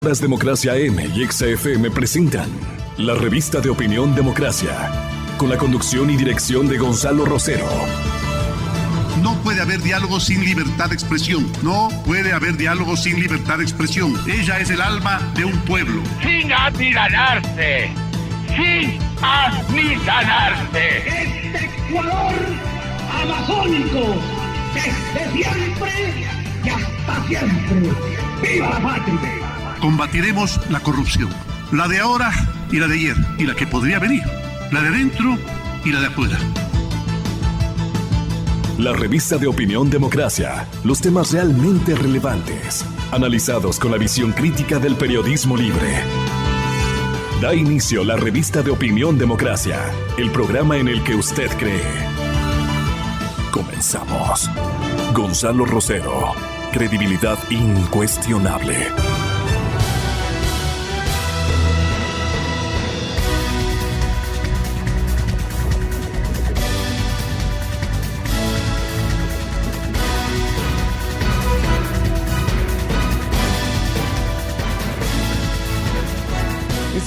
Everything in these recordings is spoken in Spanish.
Democracia M y XFM presentan la revista de opinión Democracia, con la conducción y dirección de Gonzalo Rosero. No puede haber diálogo sin libertad de expresión. No puede haber diálogo sin libertad de expresión. Ella es el alma de un pueblo. Sin amilanarse. Sin amilanarse. Este Ecuador amazónico, desde siempre y hasta siempre. ¡Viva la patria! Combatiremos la corrupción. La de ahora y la de ayer. Y la que podría venir. La de adentro y la de afuera. La revista de opinión Democracia. Los temas realmente relevantes. Analizados con la visión crítica del periodismo libre. Da inicio la revista de opinión Democracia. El programa en el que usted cree. Comenzamos. Gonzalo Rosero. Credibilidad incuestionable.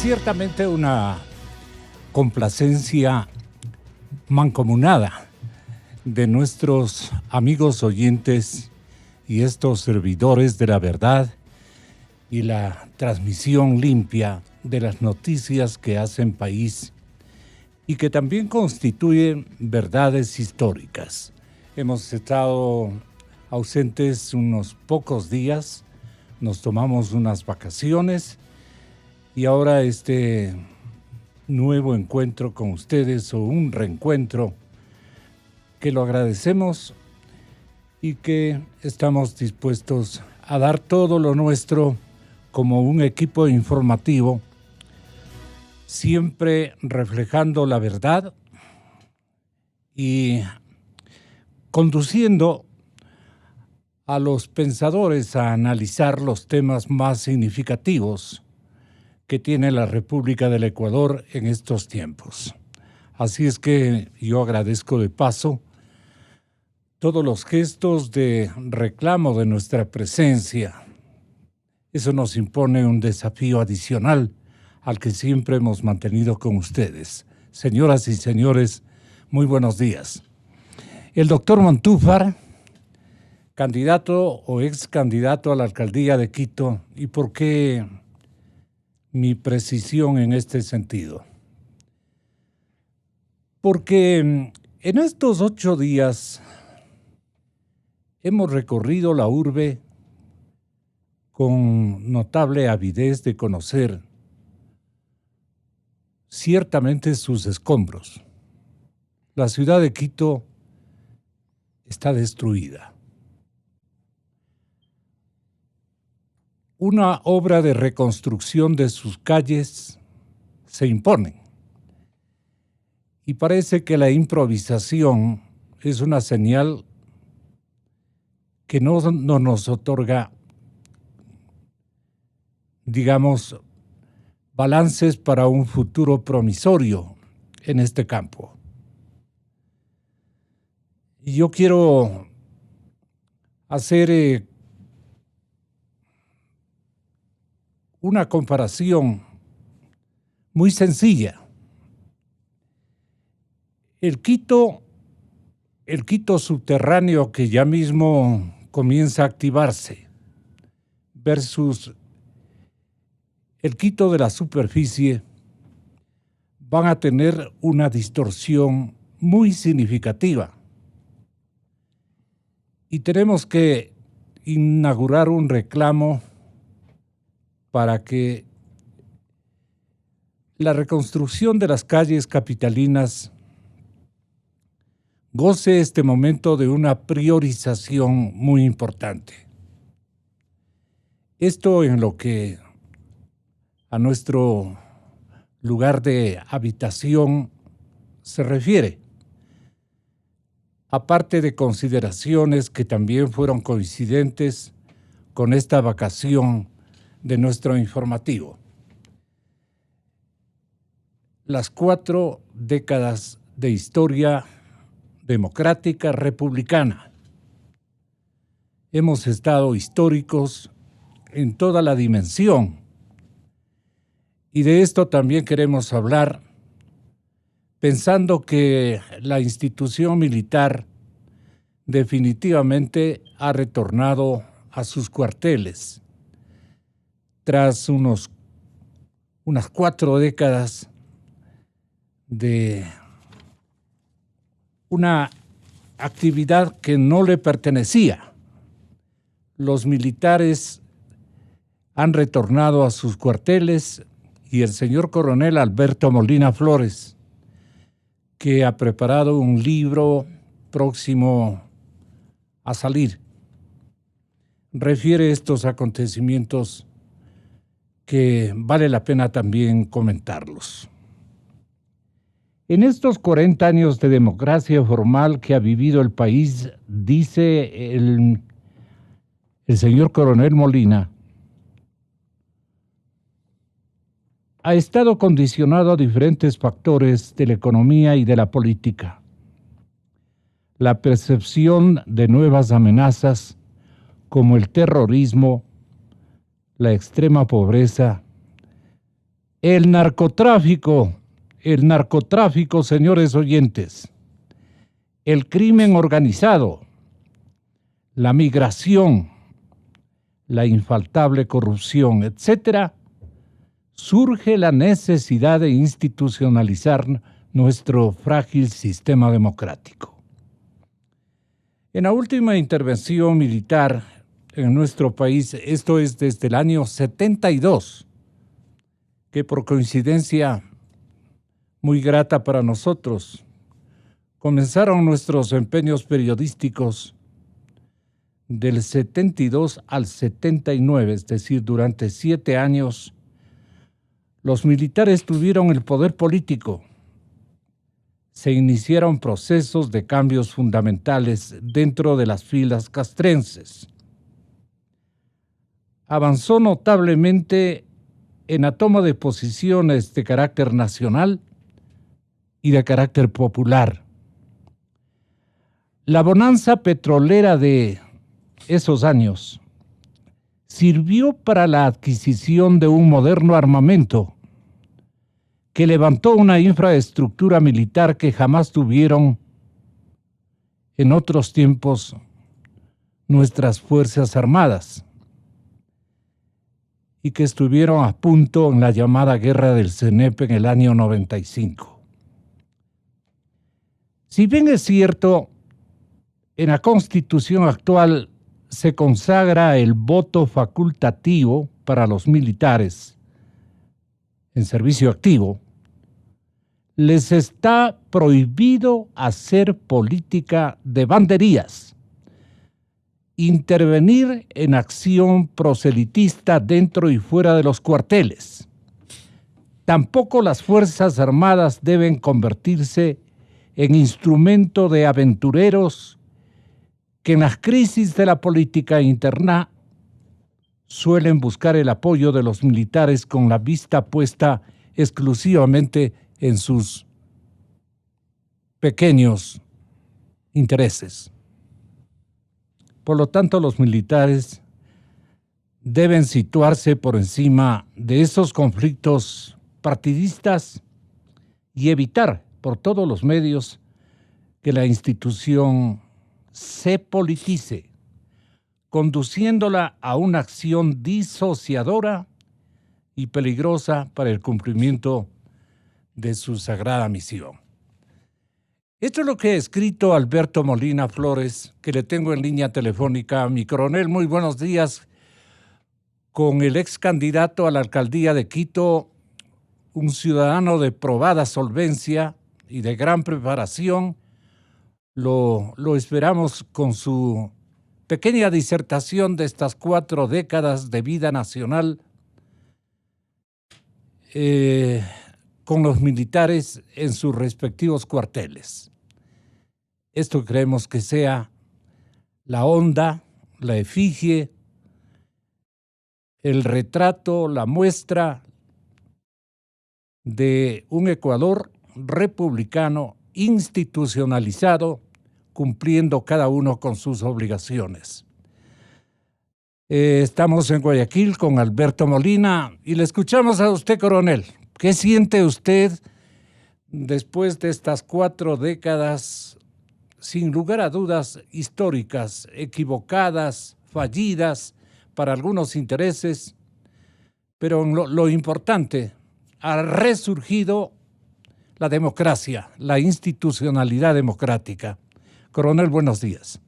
Ciertamente una complacencia mancomunada de nuestros amigos oyentes y estos servidores de la verdad y la transmisión limpia de las noticias que hacen país y que también constituyen verdades históricas. Hemos estado ausentes unos pocos días, nos tomamos unas vacaciones. Y ahora este nuevo encuentro con ustedes o un reencuentro que lo agradecemos y que estamos dispuestos a dar todo lo nuestro como un equipo informativo, siempre reflejando la verdad y conduciendo a los pensadores a analizar los temas más significativos que tiene la República del Ecuador en estos tiempos. Así es que yo agradezco de paso todos los gestos de reclamo de nuestra presencia. Eso nos impone un desafío adicional al que siempre hemos mantenido con ustedes. Señoras y señores, muy buenos días. El doctor Montúfar, candidato o ex candidato a la alcaldía de Quito, ¿y por qué mi precisión en este sentido? Porque en estos 8 días hemos recorrido la urbe con notable avidez de conocer ciertamente sus escombros. La ciudad de Quito está destruida. Una obra de reconstrucción de sus calles se impone. Y parece que la improvisación es una señal que no nos otorga, digamos, balances para un futuro promisorio en este campo. Y yo quiero hacer una comparación muy sencilla. El Quito subterráneo que ya mismo comienza a activarse versus el Quito de la superficie van a tener una distorsión muy significativa. Y tenemos que inaugurar un reclamo para que la reconstrucción de las calles capitalinas goce este momento de una priorización muy importante. Esto en lo que a nuestro lugar de habitación se refiere, aparte de consideraciones que también fueron coincidentes con esta vacación de nuestro informativo. Las 4 décadas de historia democrática republicana. Hemos estado históricos en toda la dimensión Y de esto también queremos hablar, pensando que la institución militar definitivamente ha retornado a sus cuarteles tras unas 4 décadas de una actividad que no le pertenecía. Los militares han retornado a sus cuarteles y el señor coronel Alberto Molina Flores, que ha preparado un libro próximo a salir, refiere estos acontecimientos que vale la pena también comentarlos. En estos 40 años de democracia formal que ha vivido el país, dice el señor coronel Molina, ha estado condicionado a diferentes factores de la economía y de la política. La percepción de nuevas amenazas como el terrorismo, la extrema pobreza, el narcotráfico, señores oyentes, el crimen organizado, la migración, la infaltable corrupción, etcétera, surge la necesidad de institucionalizar nuestro frágil sistema democrático. En la última intervención militar en nuestro país, esto es desde el año 72, que por coincidencia muy grata para nosotros, comenzaron nuestros empeños periodísticos del 72 al 79, es decir, durante 7 años, los militares tuvieron el poder político. Se iniciaron procesos de cambios fundamentales dentro de las filas castrenses. Avanzó notablemente en la toma de posiciones de carácter nacional y de carácter popular. La bonanza petrolera de esos años sirvió para la adquisición de un moderno armamento que levantó una infraestructura militar que jamás tuvieron en otros tiempos nuestras Fuerzas Armadas y que estuvieron a punto en la llamada Guerra del Cenepe en el año 95. Si bien es cierto, en la Constitución actual se consagra el voto facultativo para los militares en servicio activo, les está prohibido hacer política de banderías, intervenir en acción proselitista dentro y fuera de los cuarteles. Tampoco las Fuerzas Armadas deben convertirse en instrumento de aventureros que en las crisis de la política interna suelen buscar el apoyo de los militares con la vista puesta exclusivamente en sus pequeños intereses. Por lo tanto, los militares deben situarse por encima de esos conflictos partidistas y evitar por todos los medios que la institución se politice, conduciéndola a una acción disociadora y peligrosa para el cumplimiento de su sagrada misión. Esto es lo que ha escrito Alberto Molina Flores, que le tengo en línea telefónica. Mi coronel, muy buenos días. Con el ex candidato a la alcaldía de Quito, un ciudadano de probada solvencia y de gran preparación, lo esperamos con su pequeña disertación de estas 4 décadas de vida nacional con los militares en sus respectivos cuarteles. Esto creemos que sea la onda, la efigie, el retrato, la muestra de un Ecuador republicano institucionalizado, cumpliendo cada uno con sus obligaciones. Estamos en Guayaquil con Alberto Molina y le escuchamos a usted, coronel. ¿Qué siente usted después de estas 4 décadas, sin lugar a dudas, históricas, equivocadas, fallidas para algunos intereses? Pero lo importante, ha resurgido la democracia, la institucionalidad democrática. Coronel, buenos días.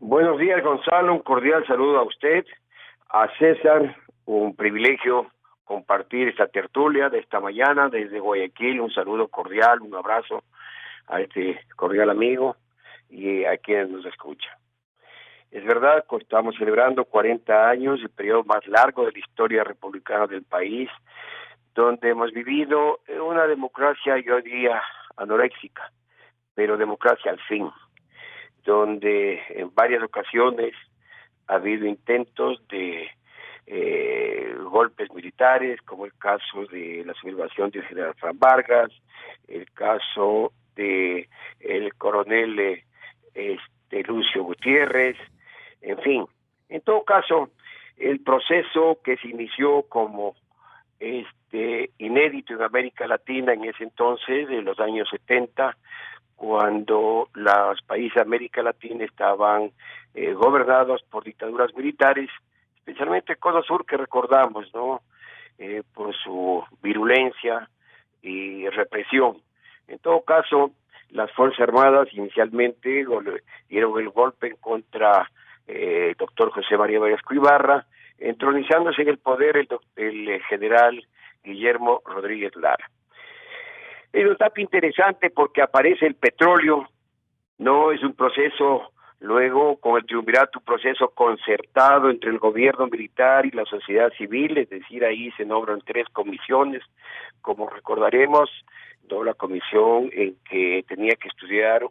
Buenos días, Gonzalo. Un cordial saludo a usted, a César. Un privilegio compartir esta tertulia de esta mañana desde Guayaquil. Un saludo cordial, un abrazo a este cordial amigo y a quienes nos escuchan. Es verdad que estamos celebrando 40 años, el periodo más largo de la historia republicana del país, donde hemos vivido una democracia, yo diría, anoréxica, pero democracia al fin, donde en varias ocasiones ha habido intentos de golpes militares, como el caso de la sublevación del general Fran Vargas, el caso de el coronel Lucio Gutiérrez, en fin. En todo caso, el proceso que se inició como inédito en América Latina en ese entonces, en los años 70, cuando los países de América Latina estaban gobernados por dictaduras militares, especialmente el Cono Sur, que recordamos, ¿no? Por su virulencia y represión. En todo caso, las Fuerzas Armadas inicialmente dieron el golpe en contra del doctor José María Velasco Ibarra, entronizándose en el poder el general Guillermo Rodríguez Lara. Es un etapa interesante porque aparece el petróleo, no es un proceso, luego con el triunvirato, un proceso concertado entre el gobierno militar y la sociedad civil, es decir, ahí se nombran 3 comisiones, como recordaremos, ¿no? La comisión en que tenía que estudiar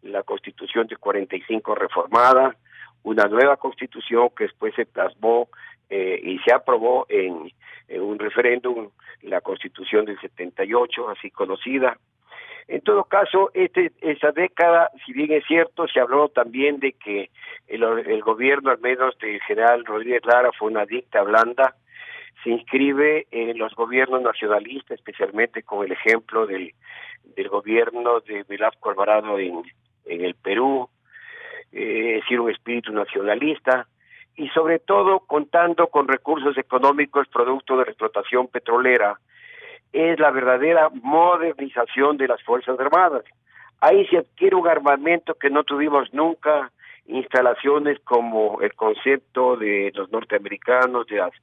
la Constitución de 45 reformada, una nueva Constitución que después se plasmó y se aprobó en un referéndum, la Constitución del 78, así conocida. En todo caso, esa década, si bien es cierto, se habló también de que el gobierno, al menos del general Rodríguez Lara, fue una dicta blanda. Se inscribe en los gobiernos nacionalistas, especialmente con el ejemplo del gobierno de Velasco Alvarado en el Perú, es decir, un espíritu nacionalista, y sobre todo contando con recursos económicos producto de la explotación petrolera. Es la verdadera modernización de las Fuerzas Armadas. Ahí se adquiere un armamento que no tuvimos nunca, instalaciones como el concepto de los norteamericanos, de las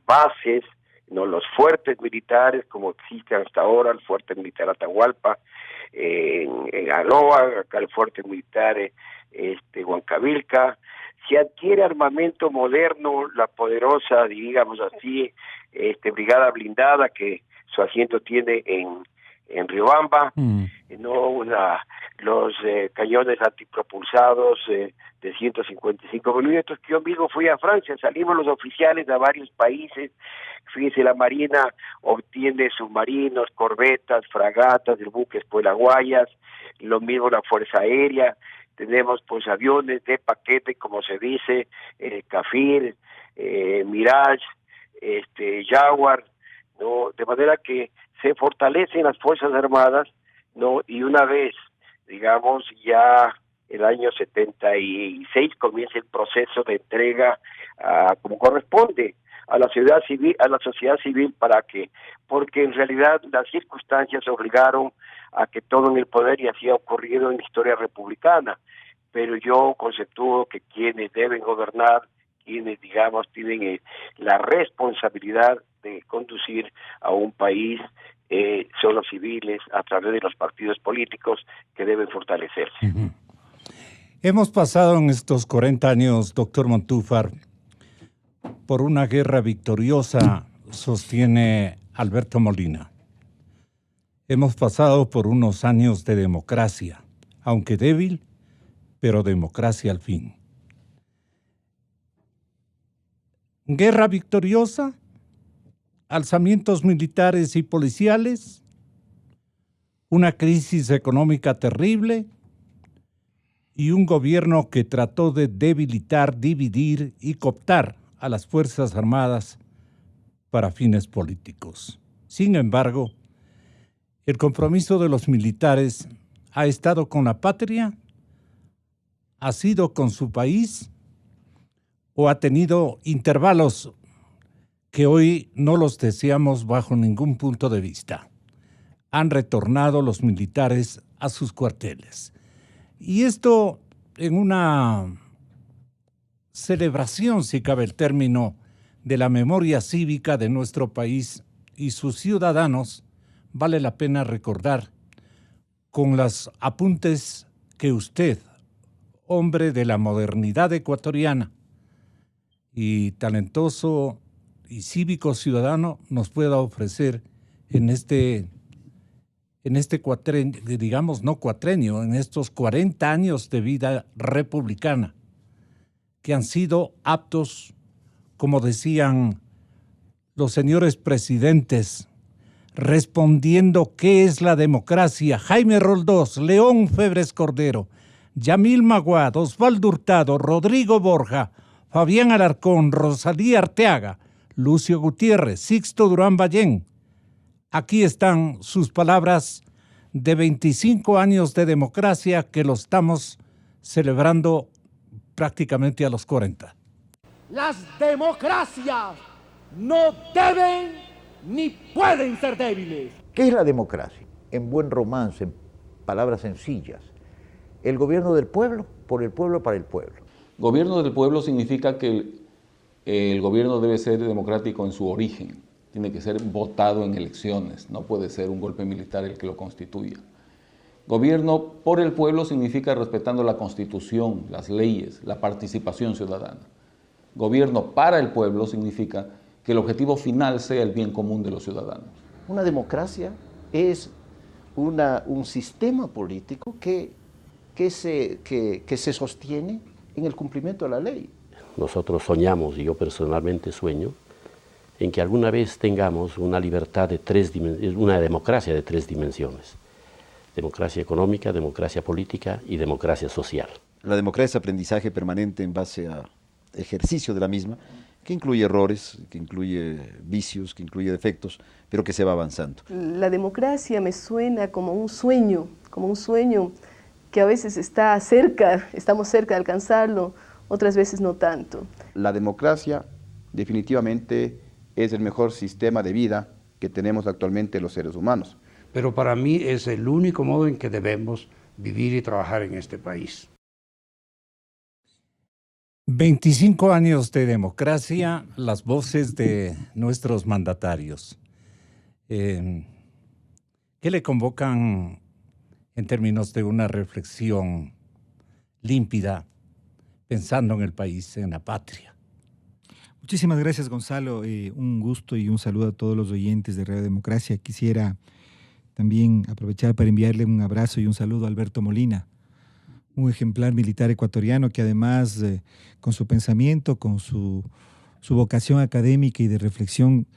bases, no los fuertes militares como existen hasta ahora, el fuerte militar Atahualpa, en Aloa, acá el fuerte militar Huancavilca. Se adquiere armamento moderno, la poderosa, digamos así, brigada blindada que su asiento tiene en Riobamba, los cañones antipropulsados de 155 milímetros, que yo mismo fui a Francia, salimos los oficiales a varios países, fíjese, la Marina obtiene submarinos, corbetas, fragatas, el buque Espuela-Guayas, lo mismo la Fuerza Aérea, tenemos pues aviones de paquete, como se dice, Cafir, Mirage, Jaguar, ¿no? De manera que se fortalecen las Fuerzas Armadas, ¿no? Y una vez, digamos, ya el año 76 comienza el proceso de entrega como corresponde a la sociedad civil, porque en realidad las circunstancias obligaron a que todo en el poder, y así ha ocurrido en la historia republicana, pero yo conceptúo que quienes deben gobernar, quienes, digamos, tienen la responsabilidad de conducir a un país, son los civiles a través de los partidos políticos que deben fortalecerse. Uh-huh. Hemos pasado en estos 40 años, doctor Montúfar, por una guerra victoriosa, sostiene Alberto Molina. Hemos pasado por unos años de democracia, aunque débil, pero democracia al fin. Guerra victoriosa, alzamientos militares y policiales, una crisis económica terrible, y un gobierno que trató de debilitar, dividir y cooptar a las Fuerzas Armadas para fines políticos. Sin embargo, el compromiso de los militares ha estado con la patria, ha sido con su país o ha tenido intervalos que hoy no los deseamos bajo ningún punto de vista. Han retornado los militares a sus cuarteles. Y esto en una celebración, si cabe el término, de la memoria cívica de nuestro país y sus ciudadanos, vale la pena recordar con los apuntes que usted, hombre de la modernidad ecuatoriana y talentoso y cívico ciudadano, nos pueda ofrecer en este cuatrenio, digamos no cuatrenio, en estos 40 años de vida republicana, que han sido aptos, como decían los señores presidentes, respondiendo qué es la democracia: Jaime Roldós, León Febres Cordero, Yamil Maguad, Osvaldo Hurtado, Rodrigo Borja, Fabián Alarcón, Rosalía Arteaga, Lucio Gutiérrez, Sixto Durán Ballén. Aquí están sus palabras de 25 años de democracia que lo estamos celebrando prácticamente a los 40. Las democracias no deben ni pueden ser débiles. ¿Qué es la democracia? En buen romance, en palabras sencillas, el gobierno del pueblo, por el pueblo, para el pueblo. Gobierno del pueblo significa que el gobierno debe ser democrático en su origen, tiene que ser votado en elecciones, no puede ser un golpe militar el que lo constituya. Gobierno por el pueblo significa respetando la Constitución, las leyes, la participación ciudadana. Gobierno para el pueblo significa que el objetivo final sea el bien común de los ciudadanos. Una democracia es un sistema político que se sostiene en el cumplimiento de la ley. Nosotros soñamos, y yo personalmente sueño, en que alguna vez tengamos una libertad de una democracia de 3 dimensiones. Democracia económica, democracia política y democracia social. La democracia es aprendizaje permanente en base a ejercicio de la misma, que incluye errores, que incluye vicios, que incluye defectos, pero que se va avanzando. La democracia me suena como un sueño que a veces estamos cerca de alcanzarlo, otras veces no tanto. La democracia definitivamente es el mejor sistema de vida que tenemos actualmente los seres humanos. Pero para mí es el único modo en que debemos vivir y trabajar en este país. 25 años de democracia, las voces de nuestros mandatarios. ¿Qué le convocan en términos de una reflexión límpida, pensando en el país, en la patria? Muchísimas gracias, Gonzalo. Un gusto y un saludo a todos los oyentes de Radio Democracia. Quisiera también aprovechar para enviarle un abrazo y un saludo a Alberto Molina, un ejemplar militar ecuatoriano que además con su pensamiento, con su vocación académica y de reflexión,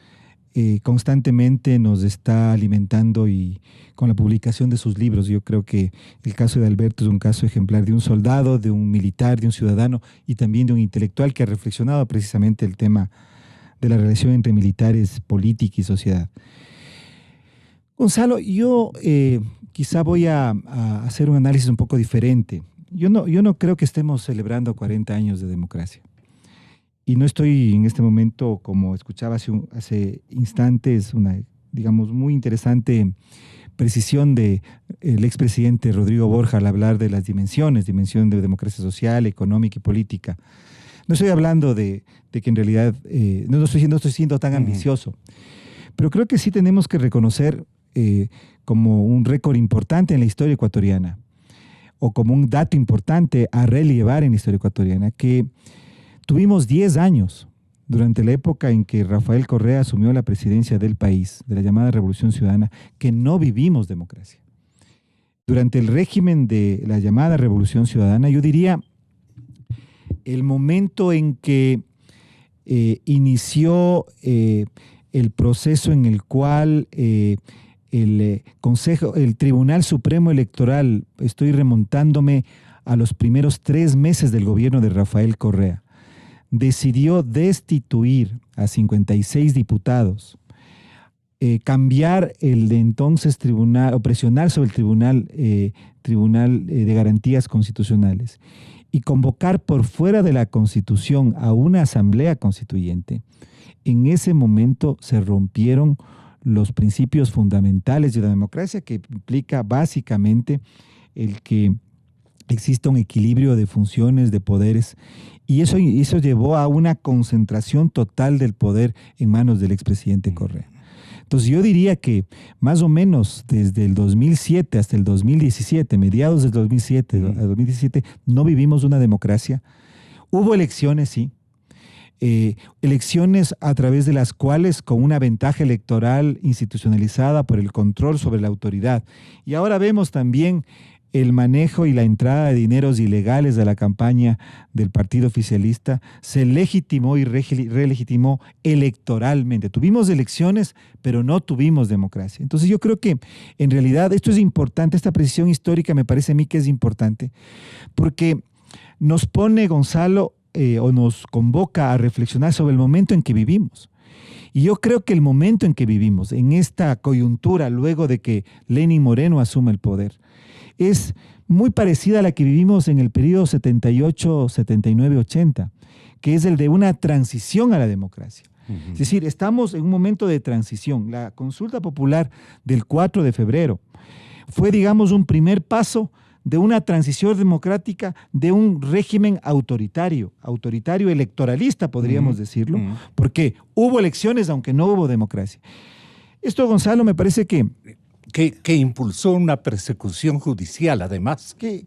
constantemente nos está alimentando, y con la publicación de sus libros. Yo creo que el caso de Alberto es un caso ejemplar de un soldado, de un militar, de un ciudadano y también de un intelectual que ha reflexionado precisamente el tema de la relación entre militares, política y sociedad. Gonzalo, yo quizá voy a hacer un análisis un poco diferente. Yo no creo que estemos celebrando 40 años de democracia. Y no estoy en este momento, como escuchaba hace instantes, una, digamos, muy interesante precisión del expresidente Rodrigo Borja al hablar de las dimensión de democracia social, económica y política. No estoy hablando de que en realidad no estoy siendo tan ambicioso, pero creo que sí tenemos que reconocer como un récord importante en la historia ecuatoriana, o como un dato importante a relevar en la historia ecuatoriana, que tuvimos 10 años durante la época en que Rafael Correa asumió la presidencia del país, de la llamada Revolución Ciudadana, que no vivimos democracia. Durante el régimen de la llamada Revolución Ciudadana, yo diría, el momento en que inició el proceso en el cual el Tribunal Supremo Electoral, estoy remontándome a los primeros 3 meses del gobierno de Rafael Correa, decidió destituir a 56 diputados, cambiar el de entonces tribunal, o presionar sobre el tribunal de Garantías Constitucionales y convocar por fuera de la Constitución a una asamblea constituyente, en ese momento se rompieron los principios fundamentales de la democracia, que implica básicamente el que exista un equilibrio de funciones, de poderes, y eso llevó a una concentración total del poder en manos del expresidente Correa. Entonces yo diría que más o menos desde el 2007 hasta el 2017, mediados del 2007 a 2017, no vivimos una democracia. Hubo elecciones, sí. Elecciones a través de las cuales, con una ventaja electoral institucionalizada por el control sobre la autoridad. Y ahora vemos también el manejo y la entrada de dineros ilegales a la campaña del partido oficialista, se legitimó y relegitimó electoralmente. Tuvimos elecciones, pero no tuvimos democracia. Entonces yo creo que en realidad esto es importante, esta precisión histórica me parece a mí que es importante, porque nos pone, Gonzalo, o nos convoca a reflexionar sobre el momento en que vivimos. Y yo creo que el momento en que vivimos, en esta coyuntura, luego de que Lenín Moreno asume el poder, es muy parecida a la que vivimos en el periodo 78, 79, 80, que es el de una transición a la democracia. Es decir, estamos en un momento de transición. La consulta popular del 4 de febrero fue, digamos, un primer paso de una transición democrática de un régimen autoritario electoralista, podríamos decirlo, porque hubo elecciones aunque no hubo democracia. Esto, Gonzalo, me parece que impulsó una persecución judicial, además. Que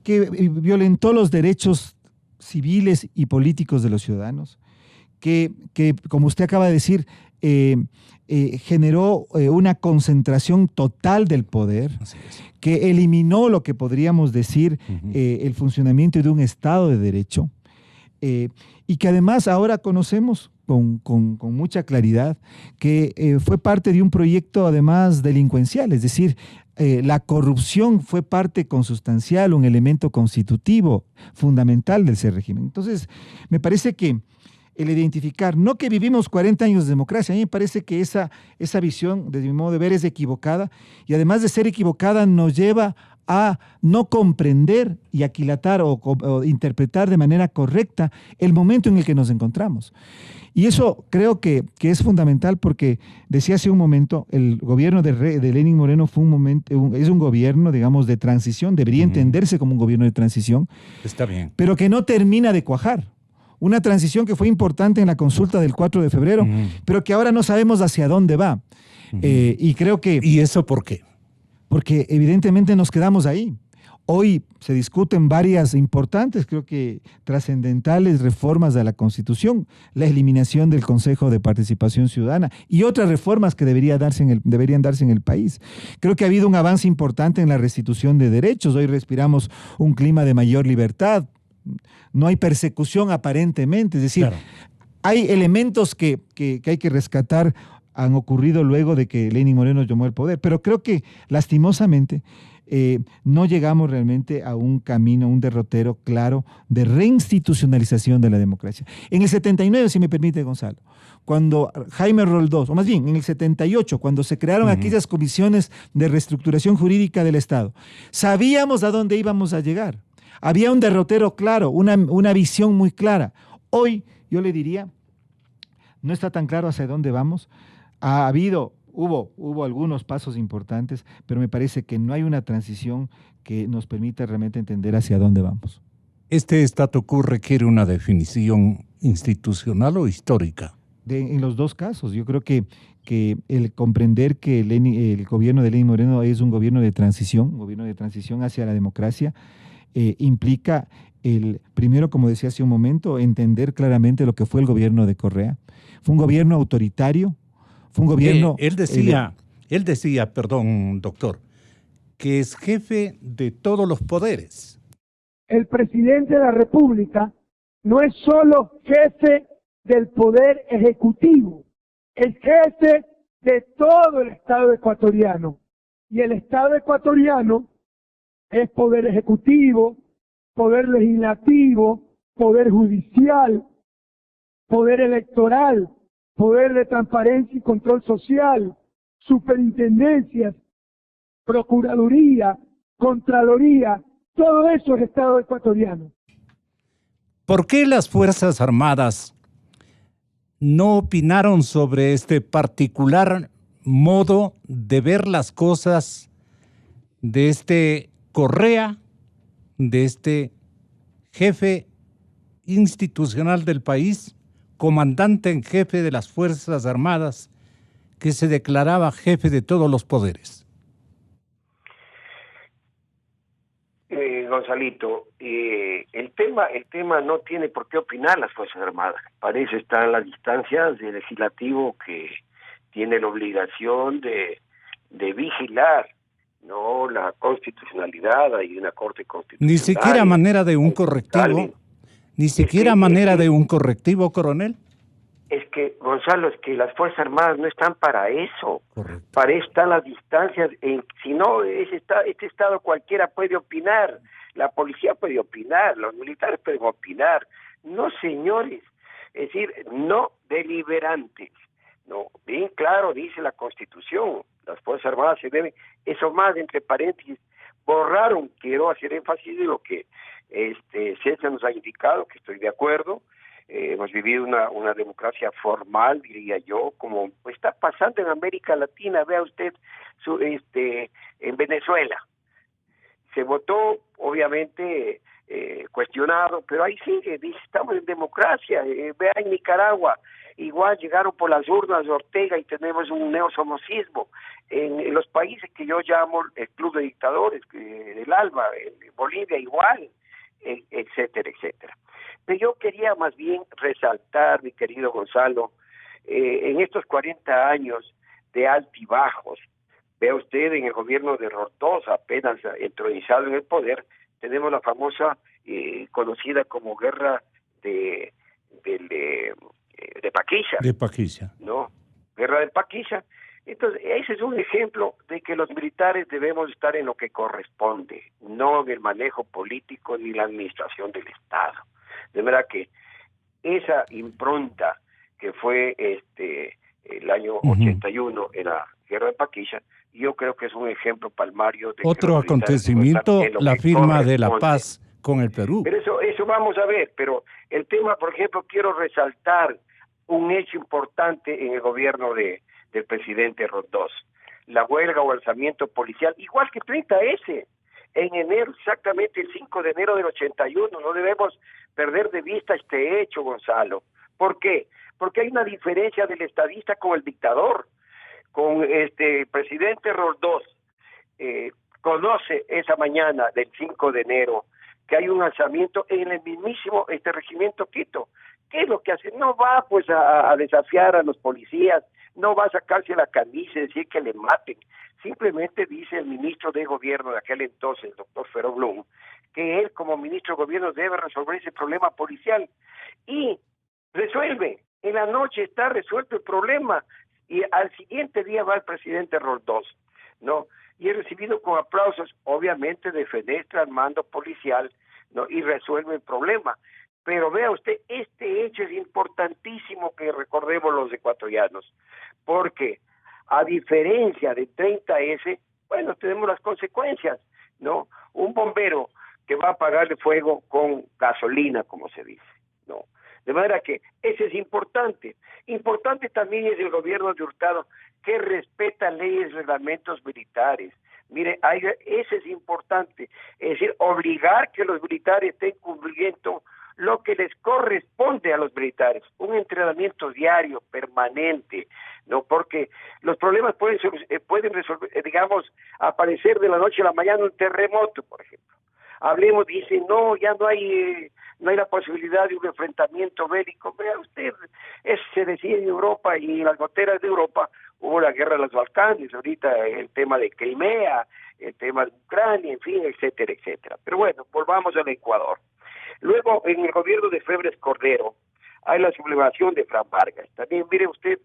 violentó los derechos civiles y políticos de los ciudadanos, que como usted acaba de decir, generó una concentración total del poder, que eliminó lo que podríamos decir el funcionamiento de un Estado de Derecho, y que además ahora conocemos con mucha claridad que fue parte de un proyecto además delincuencial, es decir, la corrupción fue parte consustancial, un elemento constitutivo fundamental de ese régimen. Entonces, me parece que el identificar, no que vivimos 40 años de democracia, a mí me parece que esa visión, desde mi modo de ver, es equivocada, y además de ser equivocada nos lleva a no comprender y aquilatar o interpretar de manera correcta el momento en el que nos encontramos. Y eso creo que es fundamental porque, decía hace un momento, el gobierno de Lenín Moreno fue es un gobierno, digamos, de transición, debería entenderse como un gobierno de transición. Está bien. Pero que no termina de cuajar. Una transición que fue importante en la consulta del 4 de febrero, pero que ahora no sabemos hacia dónde va. Y creo que... ¿Y eso por qué? Porque evidentemente nos quedamos ahí. Hoy se discuten varias importantes, creo que trascendentales reformas de la Constitución, la eliminación del Consejo de Participación Ciudadana y otras reformas que deberían darse en el país. Creo que ha habido un avance importante en la restitución de derechos. Hoy respiramos un clima de mayor libertad. No hay persecución aparentemente, es decir, claro, hay elementos que hay que rescatar, han ocurrido luego de que Lenín Moreno tomó el poder, pero creo que lastimosamente no llegamos realmente a un camino, un derrotero claro de reinstitucionalización de la democracia. En el 79, si me permite, Gonzalo, cuando Jaime Roldós, o más bien en el 78, cuando se crearon aquellas comisiones de reestructuración jurídica del Estado, sabíamos a dónde íbamos a llegar. Había un derrotero claro, una visión muy clara. Hoy, yo le diría, no está tan claro hacia dónde vamos. Hubo algunos pasos importantes, pero me parece que no hay una transición que nos permita realmente entender hacia dónde vamos. ¿Este statu quo requiere una definición institucional o histórica? En los dos casos, yo creo que el comprender que el gobierno de Lenín Moreno es un gobierno de transición hacia la democracia, implica primero, como decía hace un momento, entender claramente lo que fue el gobierno de Correa. Fue un gobierno autoritario, fue un gobierno... Él decía, perdón, doctor, que es jefe de todos los poderes. El presidente de la República no es solo jefe del poder ejecutivo, es jefe de todo el Estado ecuatoriano. Y el Estado ecuatoriano es poder ejecutivo, poder legislativo, poder judicial, poder electoral, poder de transparencia y control social, superintendencias, procuraduría, contraloría, todo eso es Estado ecuatoriano. ¿Por qué las Fuerzas Armadas no opinaron sobre este particular modo de ver las cosas de este Correa, de este jefe institucional del país, comandante en jefe de las Fuerzas Armadas, que se declaraba jefe de todos los poderes? Gonzalito, el tema no tiene por qué opinar las Fuerzas Armadas. Para eso están las distancias del legislativo que tiene la obligación de vigilar, no la constitucionalidad. Hay una corte constitucional. Ni siquiera manera de un correctivo, coronel. Es que, Gonzalo, es que las Fuerzas Armadas no están para eso. Correcto. Para eso están las distancias. Si no, este Estado cualquiera puede opinar. La policía puede opinar, los militares pueden opinar. No, señores. Es decir, no deliberantes. No, bien claro dice la Constitución. Las Fuerzas Armadas se deben, eso más entre paréntesis, borraron, quiero hacer énfasis de lo que César nos ha indicado, que estoy de acuerdo. Hemos vivido una democracia formal, diría yo, como está pasando en América Latina. Vea usted en Venezuela. Se votó, obviamente, cuestionado, pero ahí sigue, dice, estamos en democracia. Vea en Nicaragua, igual llegaron por las urnas de Ortega y tenemos un neosomocismo. En los países que yo llamo el club de dictadores, del ALBA, en Bolivia igual, etcétera, etcétera. Pero yo quería más bien resaltar, mi querido Gonzalo, en estos 40 años de altibajos, vea usted en el gobierno de Rodós, apenas entronizado en el poder, tenemos la famosa, conocida como guerra de Paquilla. De Paquilla. ¿No? Guerra de Paquilla. Entonces, ese es un ejemplo de que los militares debemos estar en lo que corresponde, no en el manejo político ni la administración del Estado. De manera que esa impronta que fue el año 81 en la Guerra de Paquilla, yo creo que es un ejemplo palmario de otro acontecimiento, la firma de la paz con el Perú. Pero eso vamos a ver, pero el tema, por ejemplo, quiero resaltar un hecho importante en el gobierno del presidente Rodós, la huelga o alzamiento policial, igual que 30S, en enero, exactamente el 5 de enero del 81, no debemos perder de vista este hecho, Gonzalo. ¿Por qué? Porque hay una diferencia del estadista con el dictador. Con presidente Rodós, conoce esa mañana del 5 de enero que hay un alzamiento en el mismísimo regimiento Quito. ¿Qué es lo que hace? No va pues a desafiar a los policías, no va a sacarse la camisa y decir que le maten. Simplemente dice el ministro de gobierno de aquel entonces, el doctor Fero Blum, que él como ministro de gobierno debe resolver ese problema policial. Y resuelve. En la noche está resuelto el problema. Y al siguiente día va el presidente Rodós, ¿no? Y he recibido con aplausos, obviamente, de Fenestra al mando policial, ¿no? Y resuelve el problema. Pero vea usted, este hecho es importantísimo que recordemos los ecuatorianos, porque a diferencia de 30S, bueno, tenemos las consecuencias, ¿no? Un bombero que va a apagarle fuego con gasolina, como se dice, ¿no? De manera que ese es importante. Importante también es el gobierno de Hurtado, que respeta leyes y reglamentos militares. Mire, ese es importante. Es decir, obligar que los militares estén cumpliendo lo que les corresponde a los militares. Un entrenamiento diario, permanente, ¿no? Porque los problemas pueden resolver, aparecer de la noche a la mañana un terremoto, por ejemplo. Hablemos, dice, no, ya no hay la posibilidad de un enfrentamiento bélico. Vea usted, se decía en Europa y en las goteras de Europa hubo la guerra de los Balcanes, ahorita el tema de Crimea, el tema de Ucrania, en fin, etcétera, etcétera. Pero bueno, volvamos al Ecuador. Luego, en el gobierno de Febres Cordero, hay la sublevación de Fran Vargas. También, mire usted,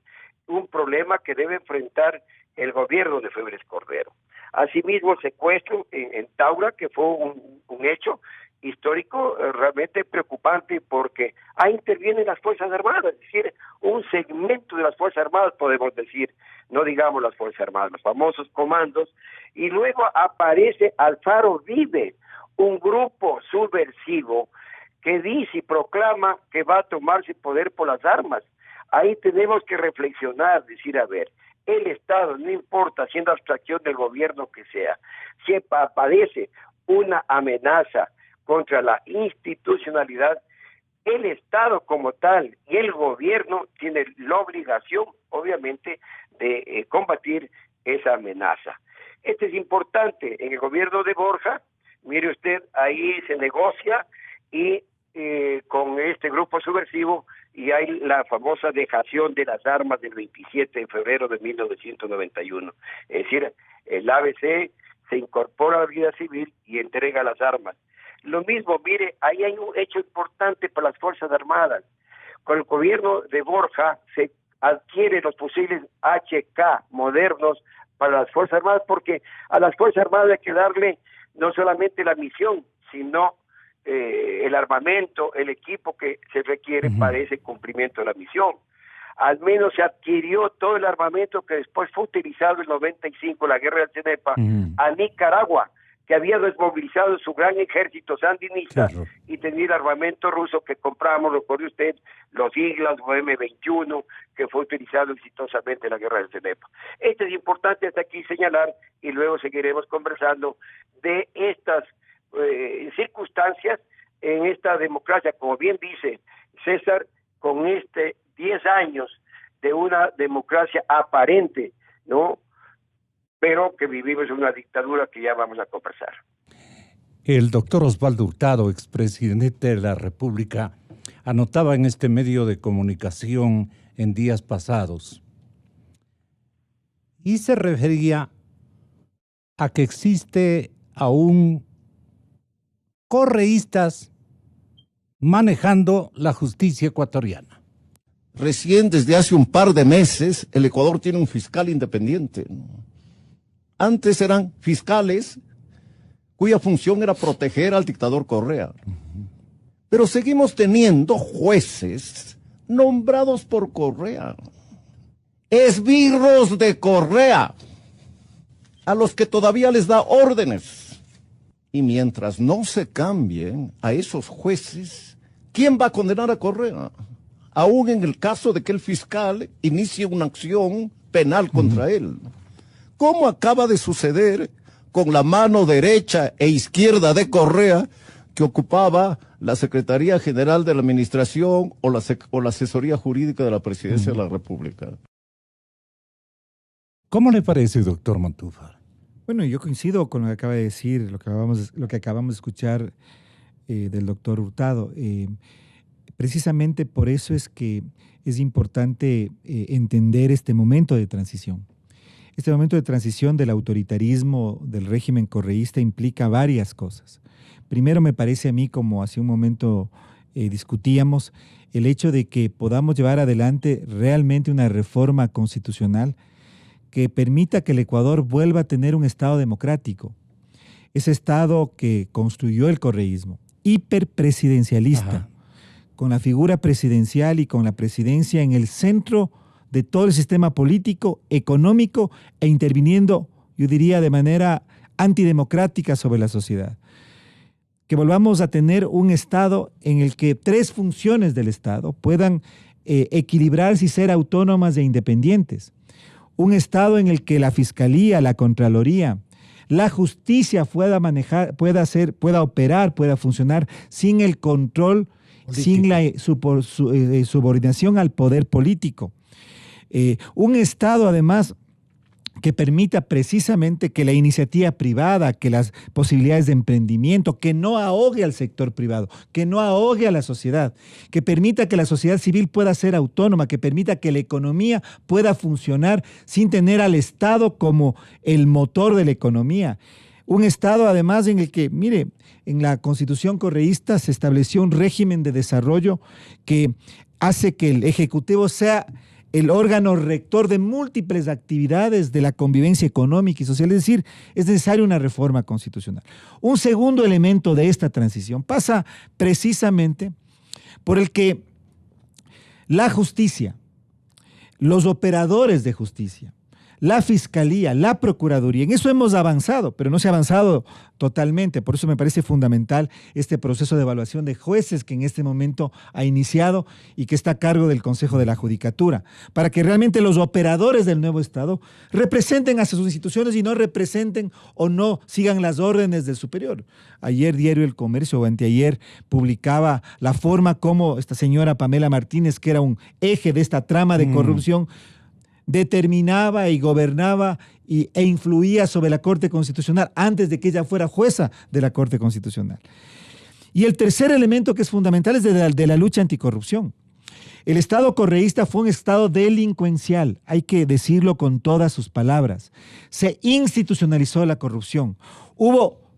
un problema que debe enfrentar el gobierno de Febres Cordero. Asimismo, el secuestro en Taura, que fue un hecho, histórico realmente preocupante, porque ahí intervienen las Fuerzas Armadas, es decir, un segmento de las Fuerzas Armadas, podemos decir, no digamos las Fuerzas Armadas, los famosos comandos, y luego aparece Alfaro Vive, un grupo subversivo que dice y proclama que va a tomarse poder por las armas. Ahí tenemos que reflexionar, decir, a ver, el Estado, no importa, haciendo abstracción del gobierno que sea, si padece una amenaza contra la institucionalidad, el Estado como tal y el gobierno tienen la obligación, obviamente, de combatir esa amenaza. Esto es importante. En el gobierno de Borja, mire usted, ahí se negocia y con este grupo subversivo, y hay la famosa dejación de las armas del 27 de febrero de 1991. Es decir, el ABC se incorpora a la vida civil y entrega las armas. Lo mismo, mire, ahí hay un hecho importante para las Fuerzas Armadas. Con el gobierno de Borja se adquieren los fusiles HK modernos para las Fuerzas Armadas, porque a las Fuerzas Armadas hay que darle no solamente la misión, sino el armamento, el equipo que se requiere para ese cumplimiento de la misión. Al menos se adquirió todo el armamento que después fue utilizado en el 95, la guerra del Cenepa, a Nicaragua, que había desmovilizado su gran ejército sandinista, y tenía el armamento ruso que compramos, recuerde usted, los Iglas o M21, que fue utilizado exitosamente en la guerra del Cenepa. Esto es importante hasta aquí señalar, y luego seguiremos conversando de estas circunstancias en esta democracia, como bien dice César, con 10 años de una democracia aparente, ¿no? Pero que vivimos en una dictadura que ya vamos a conversar. El doctor Osvaldo Hurtado, expresidente de la República, anotaba en este medio de comunicación en días pasados y se refería a que existe aún correístas manejando la justicia ecuatoriana. Recién desde hace un par de meses el Ecuador tiene un fiscal independiente. Antes eran fiscales cuya función era proteger al dictador Correa. Pero seguimos teniendo jueces nombrados por Correa, esbirros de Correa, a los que todavía les da órdenes. Y mientras no se cambien a esos jueces, ¿quién va a condenar a Correa? Aún en el caso de que el fiscal inicie una acción penal contra él. ¿Cómo acaba de suceder con la mano derecha e izquierda de Correa, que ocupaba la Secretaría General de la Administración o la Asesoría Jurídica de la Presidencia de la República? ¿Cómo le parece, doctor Montúfar? Bueno, yo coincido con lo que acaba de decir, lo que acabamos de escuchar del doctor Hurtado. Precisamente por eso es que es importante entender este momento de transición. Este momento de transición del autoritarismo del régimen correísta implica varias cosas. Primero, me parece a mí, como hace un momento discutíamos, el hecho de que podamos llevar adelante realmente una reforma constitucional que permita que el Ecuador vuelva a tener un Estado democrático. Ese Estado que construyó el correísmo, hiperpresidencialista, con la figura presidencial y con la presidencia en el centro de todo el sistema político, económico e interviniendo, yo diría, de manera antidemocrática sobre la sociedad. Que volvamos a tener un Estado en el que 3 funciones del Estado puedan equilibrarse y ser autónomas e independientes. Un Estado en el que la Fiscalía, la Contraloría, la justicia pueda manejar, pueda operar, pueda funcionar sin el control, sin la subordinación al poder político. Un Estado, además, que permita precisamente que la iniciativa privada, que las posibilidades de emprendimiento, que no ahogue al sector privado, que no ahogue a la sociedad, que permita que la sociedad civil pueda ser autónoma, que permita que la economía pueda funcionar sin tener al Estado como el motor de la economía. Un Estado, además, en el que, mire, en la Constitución correísta se estableció un régimen de desarrollo que hace que el Ejecutivo sea el órgano rector de múltiples actividades de la convivencia económica y social, es decir, es necesaria una reforma constitucional. Un segundo elemento de esta transición pasa precisamente por el que la justicia, los operadores de justicia, la Fiscalía, la Procuraduría, en eso hemos avanzado, pero no se ha avanzado totalmente. Por eso me parece fundamental este proceso de evaluación de jueces que en este momento ha iniciado y que está a cargo del Consejo de la Judicatura, para que realmente los operadores del nuevo Estado representen a sus instituciones y no representen o no sigan las órdenes del superior. Ayer Diario El Comercio, o anteayer, publicaba la forma como esta señora Pamela Martínez, que era un eje de esta trama de corrupción, determinaba y gobernaba e influía sobre la Corte Constitucional antes de que ella fuera jueza de la Corte Constitucional. Y el tercer elemento que es fundamental es de la lucha anticorrupción. El Estado correísta fue un Estado delincuencial, hay que decirlo con todas sus palabras. Se institucionalizó la corrupción,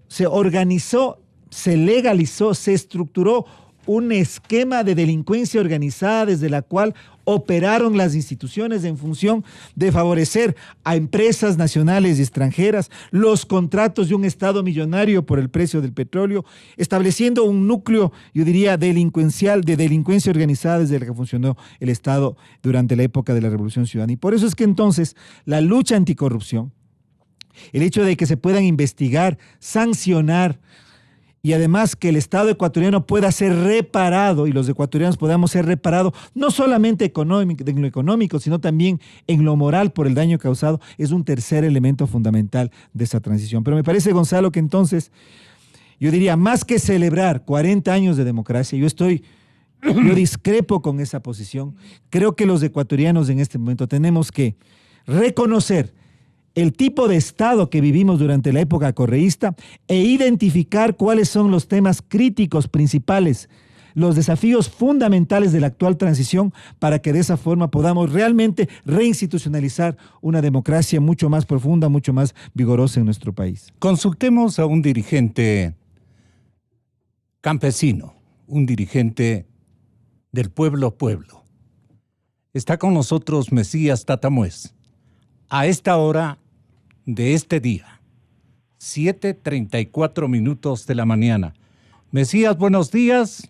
se organizó, se legalizó, se estructuró un esquema de delincuencia organizada desde la cual operaron las instituciones en función de favorecer a empresas nacionales y extranjeras, los contratos de un Estado millonario por el precio del petróleo, estableciendo un núcleo, yo diría, delincuencial, de delincuencia organizada desde la que funcionó el Estado durante la época de la Revolución Ciudadana. Y por eso es que entonces la lucha anticorrupción, el hecho de que se puedan investigar, sancionar, y además que el Estado ecuatoriano pueda ser reparado y los ecuatorianos podamos ser reparados, no solamente en lo económico, sino también en lo moral por el daño causado, es un tercer elemento fundamental de esa transición. Pero me parece, Gonzalo, que entonces, yo diría, más que celebrar 40 años de democracia, yo discrepo con esa posición. Creo que los ecuatorianos en este momento tenemos que reconocer el tipo de Estado que vivimos durante la época correísta e identificar cuáles son los temas críticos principales, los desafíos fundamentales de la actual transición para que de esa forma podamos realmente reinstitucionalizar una democracia mucho más profunda, mucho más vigorosa en nuestro país. Consultemos a un dirigente campesino, un dirigente del pueblo. Está con nosotros Mesías Tatamuez. A esta hora de este día, 7:34 de la mañana. Mesías, buenos días.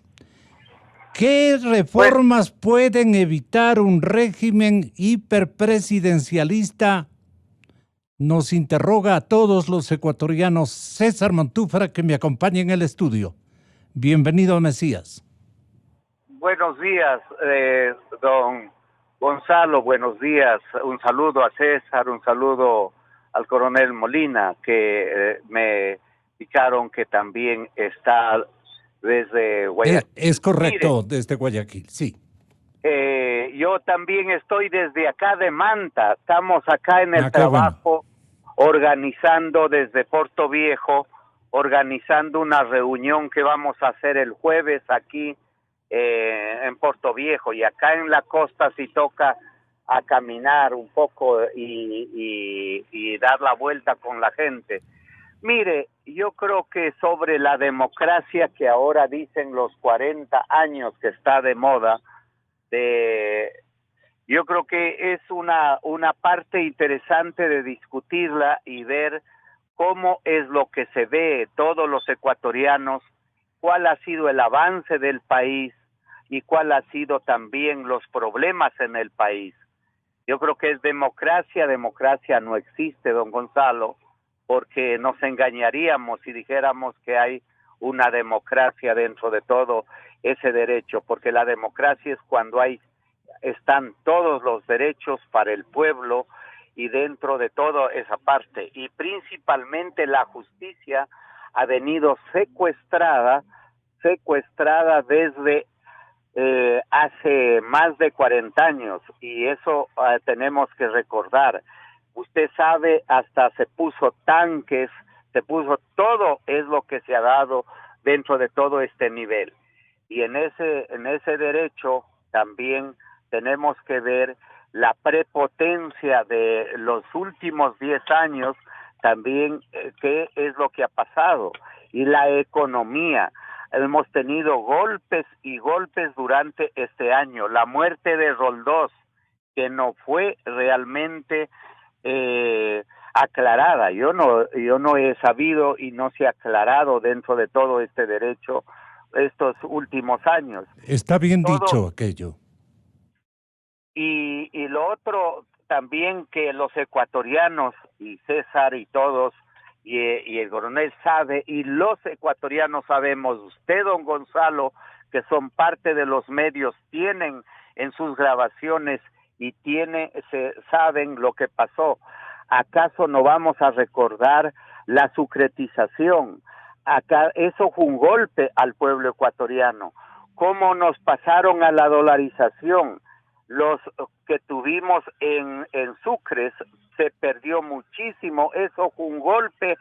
¿Qué reformas pueden evitar un régimen hiperpresidencialista? Nos interroga a todos los ecuatorianos César Montúfar, que me acompaña en el estudio. Bienvenido, Mesías. Buenos días, don Gonzalo, buenos días. Un saludo a César, un saludo al coronel Molina, que me indicaron que también está desde Guayaquil. Es correcto. Mire, desde Guayaquil, sí. Yo también estoy desde acá de Manta. Estamos acá en el trabajo, organizando desde Puerto Viejo, organizando una reunión que vamos a hacer el jueves aquí en Puerto Viejo, y acá en la costa sí toca a caminar un poco y dar la vuelta con la gente. Mire, yo creo que sobre la democracia que ahora dicen los 40 años que está de moda, yo creo que es una parte interesante de discutirla y ver cómo es lo que se ve todos los ecuatorianos, cuál ha sido el avance del país y cuál ha sido también los problemas en el país. Yo creo que es democracia no existe, don Gonzalo, porque nos engañaríamos si dijéramos que hay una democracia dentro de todo ese derecho, porque la democracia es cuando están todos los derechos para el pueblo y dentro de toda esa parte, y principalmente la justicia ha venido secuestrada desde hace más de 40 años, y eso tenemos que recordar. Usted sabe, hasta se puso tanques, todo es lo que se ha dado dentro de todo este nivel. Y en ese derecho también tenemos que ver la prepotencia de los últimos 10 años, también qué es lo que ha pasado, y la economía. Hemos tenido golpes y golpes durante este año. La muerte de Roldós, que no fue realmente aclarada. Yo no he sabido y no se ha aclarado dentro de todo este derecho estos últimos años. Está bien dicho aquello. Y lo otro también, que los ecuatorianos y César y todos y el coronel sabe, y los ecuatorianos sabemos, usted, don Gonzalo, que son parte de los medios, tienen en sus grabaciones y saben lo que pasó. ¿Acaso no vamos a recordar la sucretización? Eso fue un golpe al pueblo ecuatoriano. ¿Cómo nos pasaron a la dolarización? Los que tuvimos en sucres, se perdió muchísimo. Eso fue un golpe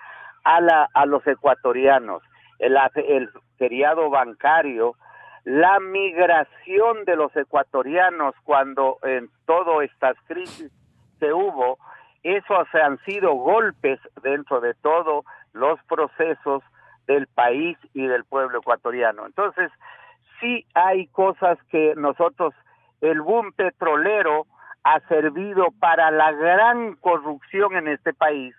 a los ecuatorianos. El feriado bancario, la migración de los ecuatorianos cuando en todas estas crisis se hubo, esos han sido golpes dentro de todos los procesos del país y del pueblo ecuatoriano. Entonces, sí hay cosas que nosotros, el boom petrolero ha servido para la gran corrupción en este país,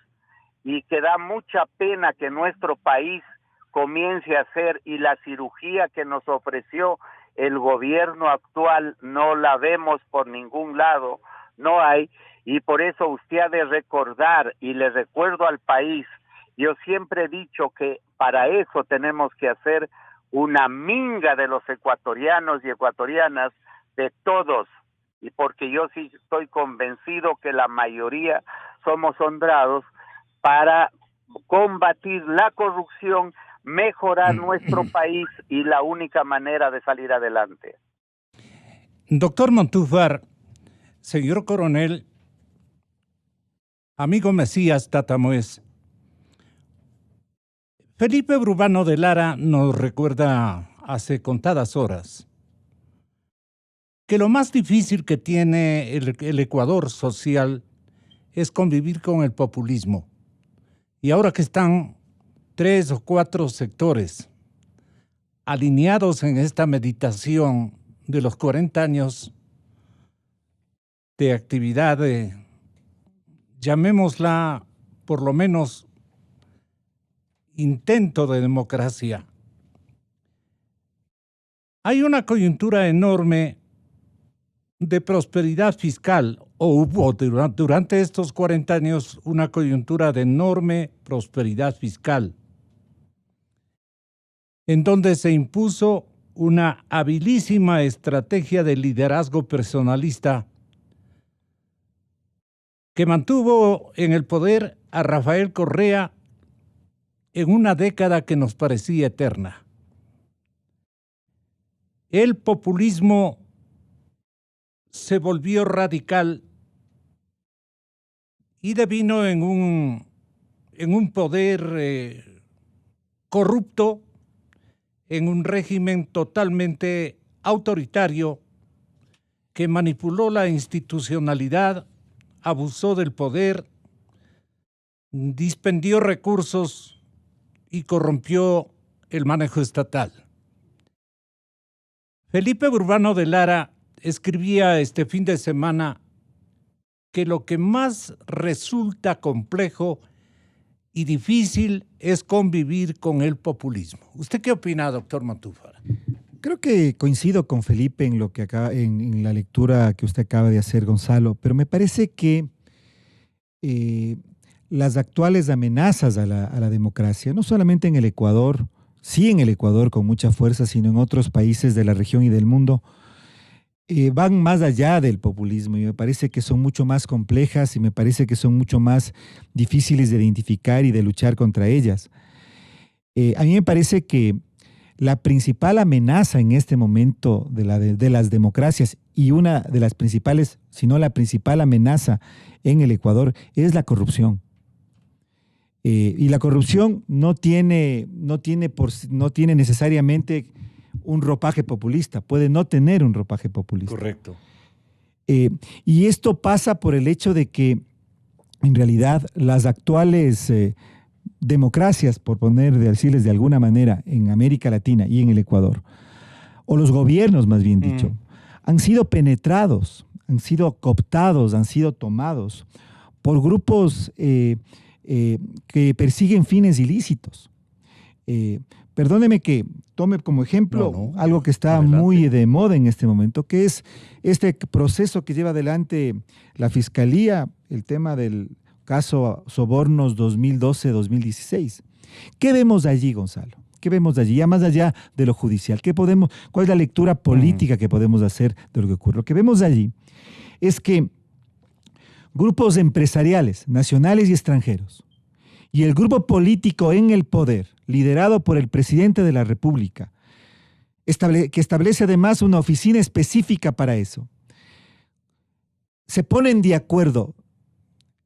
y que da mucha pena que nuestro país comience a hacer, y la cirugía que nos ofreció el gobierno actual no la vemos por ningún lado, no hay, y por eso usted ha de recordar, y le recuerdo al país, yo siempre he dicho que para eso tenemos que hacer una minga de los ecuatorianos y ecuatorianas, de todos, y porque yo sí estoy convencido que la mayoría somos honrados para combatir la corrupción, mejorar nuestro país, y la única manera de salir adelante. Doctor Montúfar, señor coronel, amigo Mesías Tatamoes, Felipe Urbano de Lara nos recuerda hace contadas horas que lo más difícil que tiene el Ecuador social es convivir con el populismo. Y ahora que están 3 o 4 sectores alineados en esta meditación de los 40 años de actividad, llamémosla por lo menos intento de democracia, hay una coyuntura enorme de prosperidad fiscal, o hubo durante estos 40 años una coyuntura de enorme prosperidad fiscal, en donde se impuso una habilísima estrategia de liderazgo personalista que mantuvo en el poder a Rafael Correa en una década que nos parecía eterna. El populismo se volvió radical y devino en un poder corrupto, en un régimen totalmente autoritario que manipuló la institucionalidad, abusó del poder, dispendió recursos y corrompió el manejo estatal. Felipe Urbano de Lara escribía este fin de semana que lo que más resulta complejo y difícil es convivir con el populismo. ¿Usted qué opina, doctor Montúfar? Creo que coincido con Felipe en lo que en la lectura que usted acaba de hacer, Gonzalo, pero me parece que las actuales amenazas a la democracia, no solamente en el Ecuador, sí en el Ecuador con mucha fuerza, sino en otros países de la región y del mundo, van más allá del populismo, y me parece que son mucho más complejas, y me parece que son mucho más difíciles de identificar y de luchar contra ellas. A mí me parece que la principal amenaza en este momento de las democracias, y una de las principales, si no la principal amenaza en el Ecuador, es la corrupción. Y la corrupción no tiene necesariamente un ropaje populista, puede no tener un ropaje populista. Correcto. Y esto pasa por el hecho de que, en realidad, las actuales democracias, por decirles de alguna manera, en América Latina y en el Ecuador, o los gobiernos más bien dicho, han sido penetrados han sido cooptados, han sido tomados por grupos que persiguen fines ilícitos. Perdóneme que tome como ejemplo algo que está muy de moda en este momento, que es este proceso que lleva adelante la Fiscalía, el tema del caso Sobornos 2012-2016. ¿Qué vemos allí, Gonzalo? ¿Qué vemos allí? Ya más allá de lo judicial, ¿cuál es la lectura política que podemos hacer de lo que ocurre? Lo que vemos allí es que grupos empresariales, nacionales y extranjeros, y el grupo político en el poder, liderado por el presidente de la República, que establece además una oficina específica para eso, se ponen de acuerdo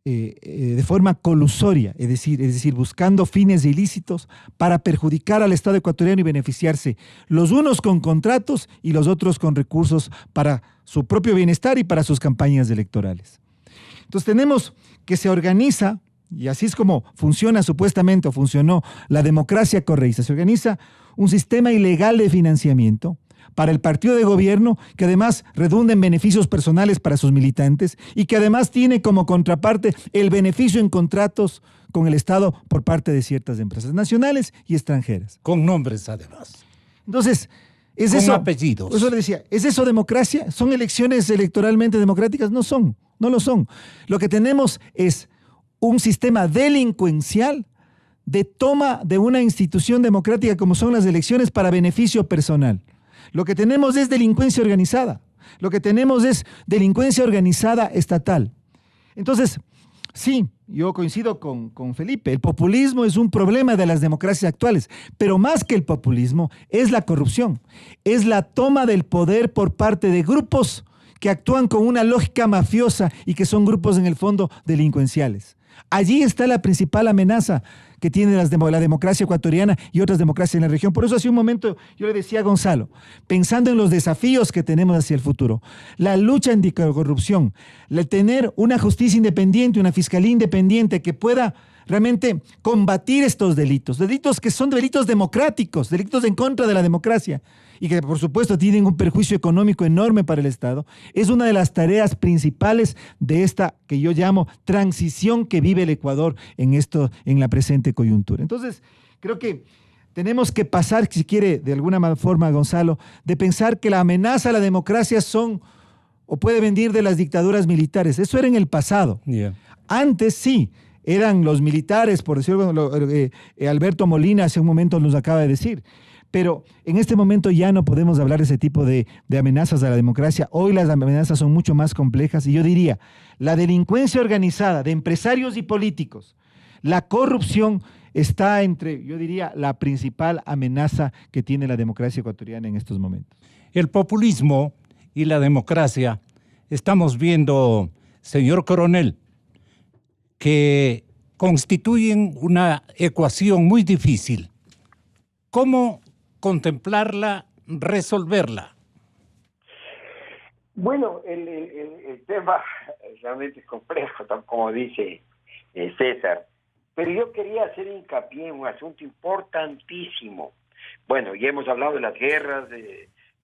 de forma colusoria, es decir, buscando fines ilícitos para perjudicar al Estado ecuatoriano y beneficiarse los unos con contratos y los otros con recursos para su propio bienestar y para sus campañas electorales. Entonces tenemos que se organiza, y así es como funciona supuestamente o funcionó la democracia correísta, se organiza un sistema ilegal de financiamiento para el partido de gobierno que además redunda en beneficios personales para sus militantes y que además tiene como contraparte el beneficio en contratos con el Estado por parte de ciertas empresas nacionales y extranjeras. Con nombres además. Entonces, ¿es con eso? Apellidos. Por eso le decía, ¿es eso democracia? ¿Son elecciones electoralmente democráticas? No lo son. Lo que tenemos es un sistema delincuencial de toma de una institución democrática como son las elecciones para beneficio personal. Lo que tenemos es delincuencia organizada. Lo que tenemos es delincuencia organizada estatal. Entonces, sí, yo coincido con Felipe, el populismo es un problema de las democracias actuales, pero más que el populismo es la corrupción, es la toma del poder por parte de grupos que actúan con una lógica mafiosa y que son grupos en el fondo delincuenciales. Allí está la principal amenaza que tiene la democracia ecuatoriana y otras democracias en la región. Por eso hace un momento yo le decía a Gonzalo, pensando en los desafíos que tenemos hacia el futuro, la lucha anticorrupción, el tener una justicia independiente, una fiscalía independiente que pueda realmente combatir estos delitos que son delitos democráticos, delitos en contra de la democracia y que por supuesto tienen un perjuicio económico enorme para el Estado, es una de las tareas principales de esta que yo llamo transición que vive el Ecuador en la presente coyuntura. Entonces, creo que tenemos que pasar, si quiere, de alguna forma, Gonzalo, de pensar que la amenaza a la democracia puede venir de las dictaduras militares. Eso era en el pasado. Yeah. Antes sí, eran los militares, por decirlo, Alberto Molina hace un momento nos acaba de decir. Pero en este momento ya no podemos hablar de ese tipo de amenazas a la democracia. Hoy las amenazas son mucho más complejas y yo diría, la delincuencia organizada de empresarios y políticos, la corrupción está entre, yo diría, la principal amenaza que tiene la democracia ecuatoriana en estos momentos. El populismo y la democracia, estamos viendo, señor coronel, que constituyen una ecuación muy difícil. ¿Cómo contemplarla, resolverla? Bueno, el tema realmente es complejo, como dice César, pero yo quería hacer hincapié en un asunto importantísimo. Bueno, ya hemos hablado de las guerras,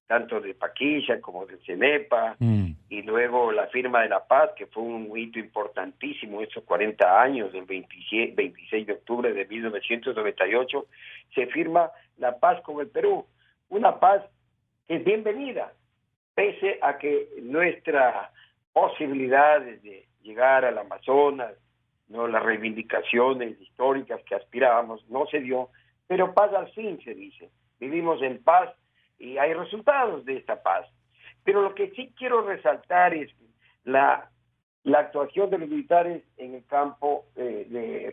tanto de Paquilla como de Cenepa, y luego la firma de la paz, que fue un hito importantísimo, esos 40 años, del 26 de octubre de 1998, se firma la paz con el Perú, una paz que es bienvenida, pese a que nuestras posibilidades de llegar al Amazonas, no las reivindicaciones históricas que aspirábamos, no se dio, pero paz al fin se dice, vivimos en paz y hay resultados de esta paz. Pero lo que sí quiero resaltar es la actuación de los militares en el campo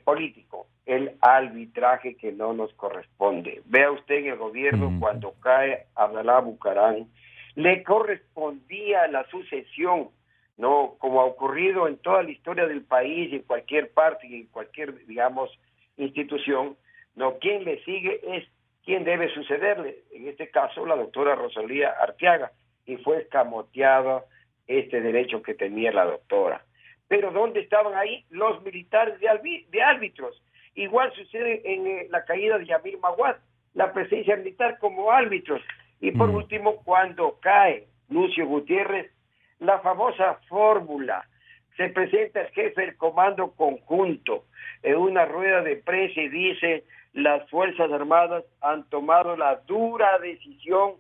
político, el arbitraje que no nos corresponde. Vea usted en el gobierno cuando cae Abdalá Bucaram, le correspondía la sucesión, ¿no? Como ha ocurrido en toda la historia del país, en cualquier parte y en cualquier, digamos, institución, ¿no? Quien le sigue es quien debe sucederle, en este caso la doctora Rosalía Arteaga, y fue escamoteado este derecho que tenía la doctora. Pero ¿dónde estaban ahí los militares de árbitros? Igual sucede en la caída de Yamil Maguad, la presencia militar como árbitros. Y por último, cuando cae Lucio Gutiérrez, La famosa fórmula. Se presenta el jefe del comando conjunto en una rueda de prensa y dice: las Fuerzas Armadas han tomado la dura decisión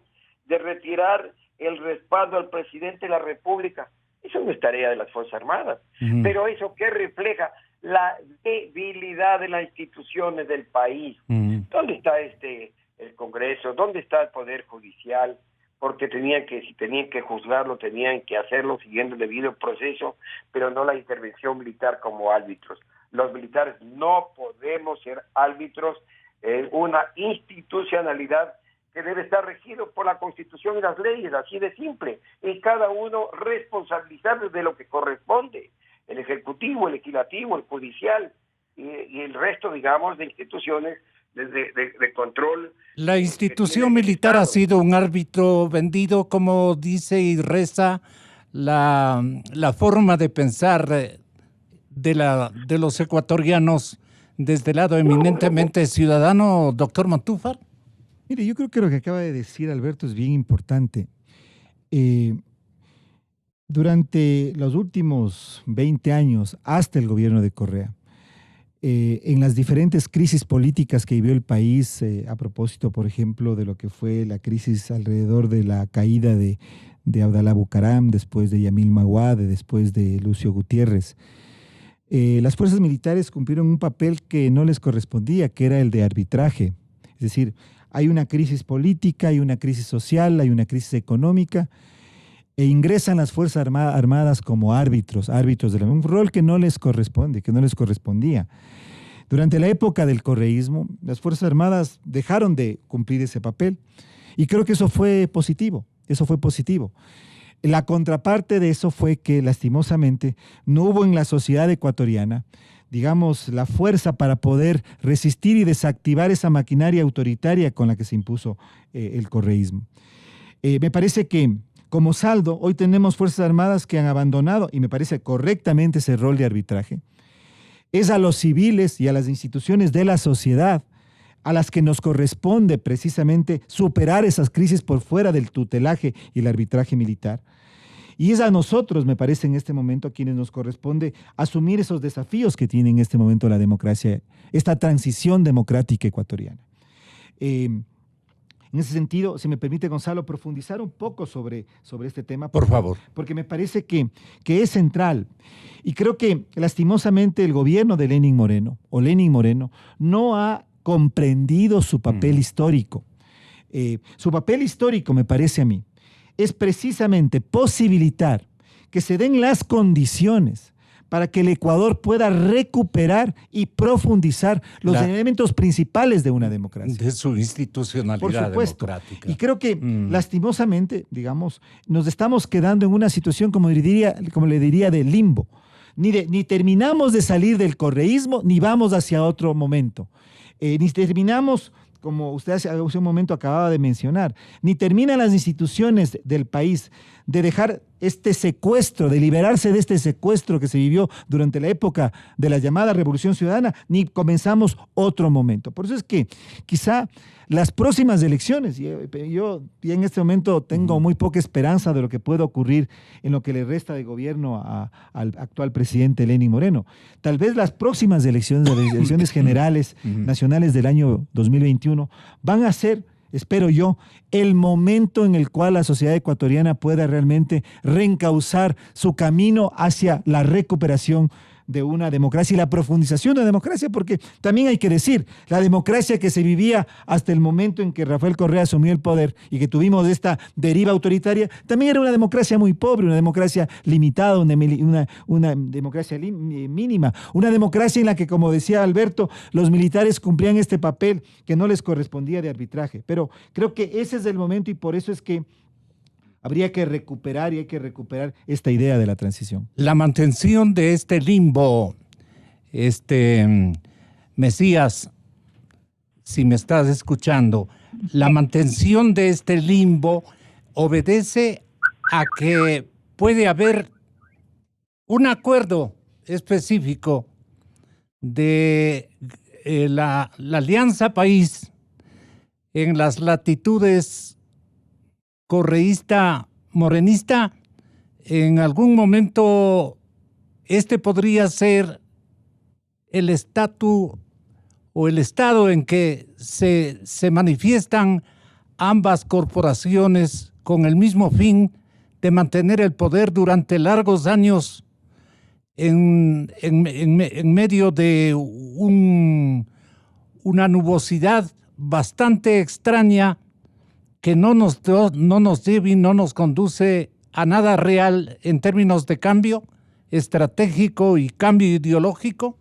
de retirar el respaldo al presidente de la República. Eso no es tarea de las Fuerzas Armadas, pero eso que refleja la debilidad de las instituciones del país. ¿Dónde está el Congreso? ¿Dónde está el Poder Judicial? Porque si tenían que juzgarlo, tenían que hacerlo siguiendo el debido proceso, pero no la intervención militar como árbitros. Los militares no podemos ser árbitros en una institucionalidad que debe estar regido por la Constitución y las leyes, así de simple, y cada uno responsabilizarse de lo que corresponde, el Ejecutivo, el Legislativo, el Judicial y el resto, digamos, de instituciones de control. La institución militar ha sido un árbitro vendido, como dice y reza la forma de pensar de los ecuatorianos desde el lado eminentemente ciudadano, doctor Montúfar. Mire, yo creo que lo que acaba de decir Alberto es bien importante. Durante los últimos 20 años, hasta el gobierno de Correa, en las diferentes crisis políticas que vivió el país, a propósito, por ejemplo, de lo que fue la crisis alrededor de la caída de Abdalá Bucaram, después de Yamil Maguad, después de Lucio Gutiérrez, las fuerzas militares cumplieron un papel que no les correspondía, que era el de arbitraje. Es decir, hay una crisis política, hay una crisis social, hay una crisis económica, e ingresan las Fuerzas Armadas como árbitros de un rol que no les corresponde, que no les correspondía. Durante la época del correísmo, las Fuerzas Armadas dejaron de cumplir ese papel, y creo que eso fue positivo, La contraparte de eso fue que, lastimosamente, no hubo en la sociedad ecuatoriana, digamos, la fuerza para poder resistir y desactivar esa maquinaria autoritaria con la que se impuso el correísmo. Me parece que, como saldo, hoy tenemos Fuerzas Armadas que han abandonado, y me parece correctamente, ese rol de arbitraje. Es a los civiles y a las instituciones de la sociedad a las que nos corresponde precisamente superar esas crisis por fuera del tutelaje y el arbitraje militar. Y es a nosotros, me parece, en este momento, a quienes nos corresponde asumir esos desafíos que tiene en este momento la democracia, esta transición democrática ecuatoriana. En ese sentido, si me permite, Gonzalo, profundizar un poco sobre este tema. Por favor. Porque me parece que es central. Y creo que, lastimosamente, el gobierno de Lenín Moreno, no ha comprendido su papel histórico. Su papel histórico, me parece a mí, es precisamente posibilitar que se den las condiciones para que el Ecuador pueda recuperar y profundizar los elementos principales de una democracia. De su institucionalidad democrática. Y creo que, lastimosamente, digamos, nos estamos quedando en una situación, como le diría, de limbo. Ni terminamos de salir del correísmo, ni vamos hacia otro momento. Ni terminamos, como usted hace un momento acababa de mencionar, ni terminan las instituciones del país de dejar este secuestro, de liberarse de este secuestro que se vivió durante la época de la llamada Revolución Ciudadana, ni comenzamos otro momento. Por eso es que quizá las próximas elecciones, yo en este momento tengo muy poca esperanza de lo que pueda ocurrir en lo que le resta de gobierno al actual presidente Lenín Moreno. Tal vez las próximas elecciones, las elecciones generales nacionales del año 2021, van a ser, espero yo, el momento en el cual la sociedad ecuatoriana pueda realmente reencauzar su camino hacia la recuperación de una democracia y la profundización de la democracia, porque también hay que decir, la democracia que se vivía hasta el momento en que Rafael Correa asumió el poder y que tuvimos esta deriva autoritaria, también era una democracia muy pobre, una democracia limitada, una democracia mínima, una democracia en la que, como decía Alberto, los militares cumplían este papel que no les correspondía de arbitraje. Pero creo que ese es el momento, y por eso es que habría que recuperar esta idea de la transición. La mantención de este limbo, Mesías, si me estás escuchando, la mantención de este limbo obedece a que puede haber un acuerdo específico de la Alianza País en las latitudes correísta, morenista, en algún momento este podría ser el estatus o el estado en que se manifiestan ambas corporaciones con el mismo fin de mantener el poder durante largos años en medio de una nubosidad bastante extraña que no nos lleva y no nos conduce a nada real en términos de cambio estratégico y cambio ideológico?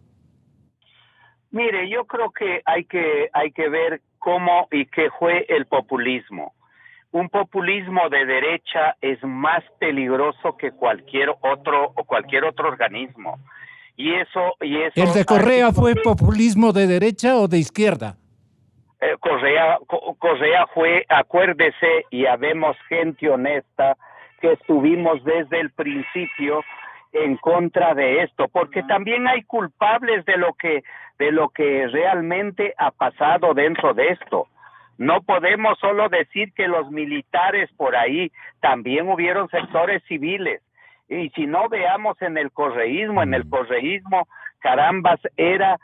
Mire, yo creo que hay que ver cómo y qué fue el populismo. Un populismo de derecha es más peligroso que cualquier otro organismo. Y eso ¿El de Correa fue populismo de derecha o de izquierda? Correa fue, acuérdese, y habemos gente honesta que estuvimos desde el principio en contra de esto, porque también hay culpables de lo que realmente ha pasado dentro de esto. No podemos solo decir que los militares por ahí, también hubieron sectores civiles. Y si no, veamos en el correísmo, carambas, eran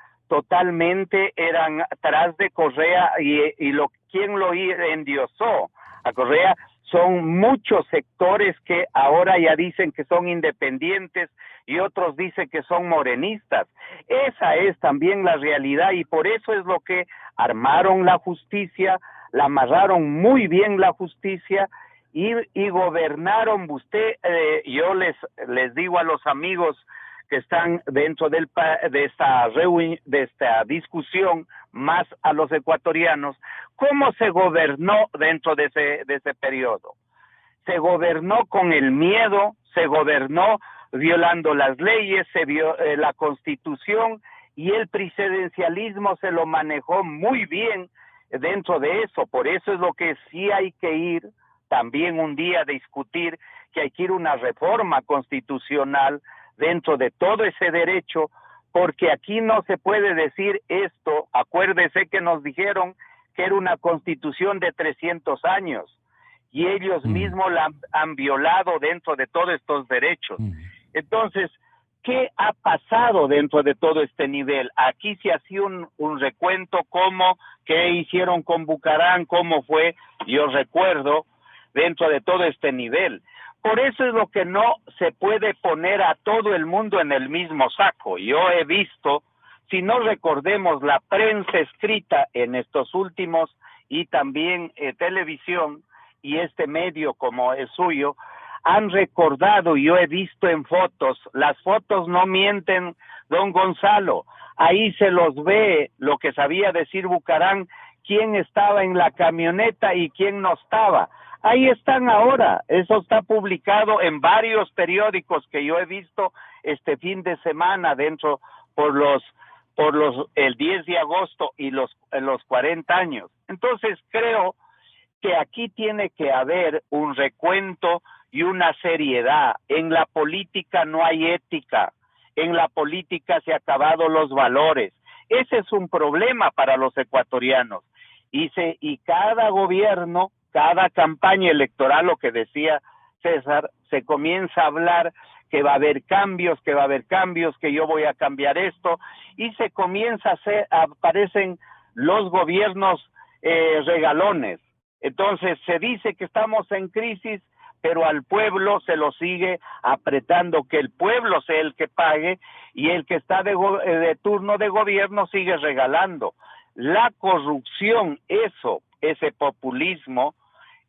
tras de Correa y quien lo endiosó a Correa son muchos sectores que ahora ya dicen que son independientes y otros dicen que son morenistas. Esa es también la realidad y por eso es lo que armaron la justicia, la amarraron muy bien la justicia y gobernaron. Yo les digo a los amigos que están dentro de esta discusión, más a los ecuatorianos, ¿cómo se gobernó dentro de ese periodo? Se gobernó con el miedo, se gobernó violando las leyes, la Constitución, y el presidencialismo se lo manejó muy bien dentro de eso. Por eso es lo que sí hay que ir también un día a discutir, que hay que ir a una reforma constitucional dentro de todo ese derecho, porque aquí no se puede decir esto. Acuérdese que nos dijeron que era una constitución de 300 años y ellos mismos la han violado dentro de todos estos derechos. Entonces, ¿qué ha pasado dentro de todo este nivel? Aquí se hacía un recuento, qué hicieron con Bucarán, cómo fue, yo recuerdo, dentro de todo este nivel. Por eso es lo que no se puede poner a todo el mundo en el mismo saco. Yo he visto, si no recordemos la prensa escrita en estos últimos y también televisión y este medio como el suyo, han recordado, yo he visto en fotos, las fotos no mienten, don Gonzalo, ahí se los ve lo que sabía decir Bucarán, quién estaba en la camioneta y quién no estaba. Ahí están ahora, eso está publicado en varios periódicos que yo he visto este fin de semana el 10 de agosto y los 40 años. Entonces creo que aquí tiene que haber un recuento y una seriedad. En la política no hay ética, en la política se han acabado los valores. Ese es un problema para los ecuatorianos. Y cada gobierno, cada campaña electoral, lo que decía César, se comienza a hablar que va a haber cambios, que yo voy a cambiar esto, y se comienza aparecen los gobiernos regalones. Entonces se dice que estamos en crisis, pero al pueblo se lo sigue apretando, que el pueblo sea el que pague, y el que está de turno de gobierno sigue regalando. La corrupción, ese populismo,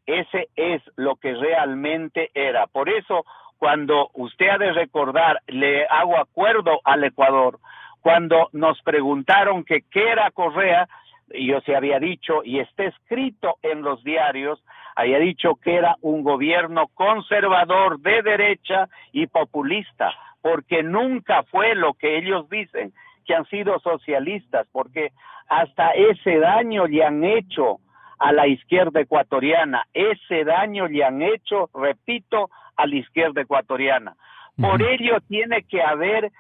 ese es lo que realmente era. Por eso, cuando usted ha de recordar, le hago acuerdo al Ecuador, cuando nos preguntaron que qué era Correa, yo se había dicho, y está escrito en los diarios, había dicho que era un gobierno conservador de derecha y populista, porque nunca fue lo que ellos dicen, que han sido socialistas, porque hasta ese daño le han hecho a la izquierda ecuatoriana, ese daño le han hecho, repito, a la izquierda ecuatoriana. Por ello tiene que haber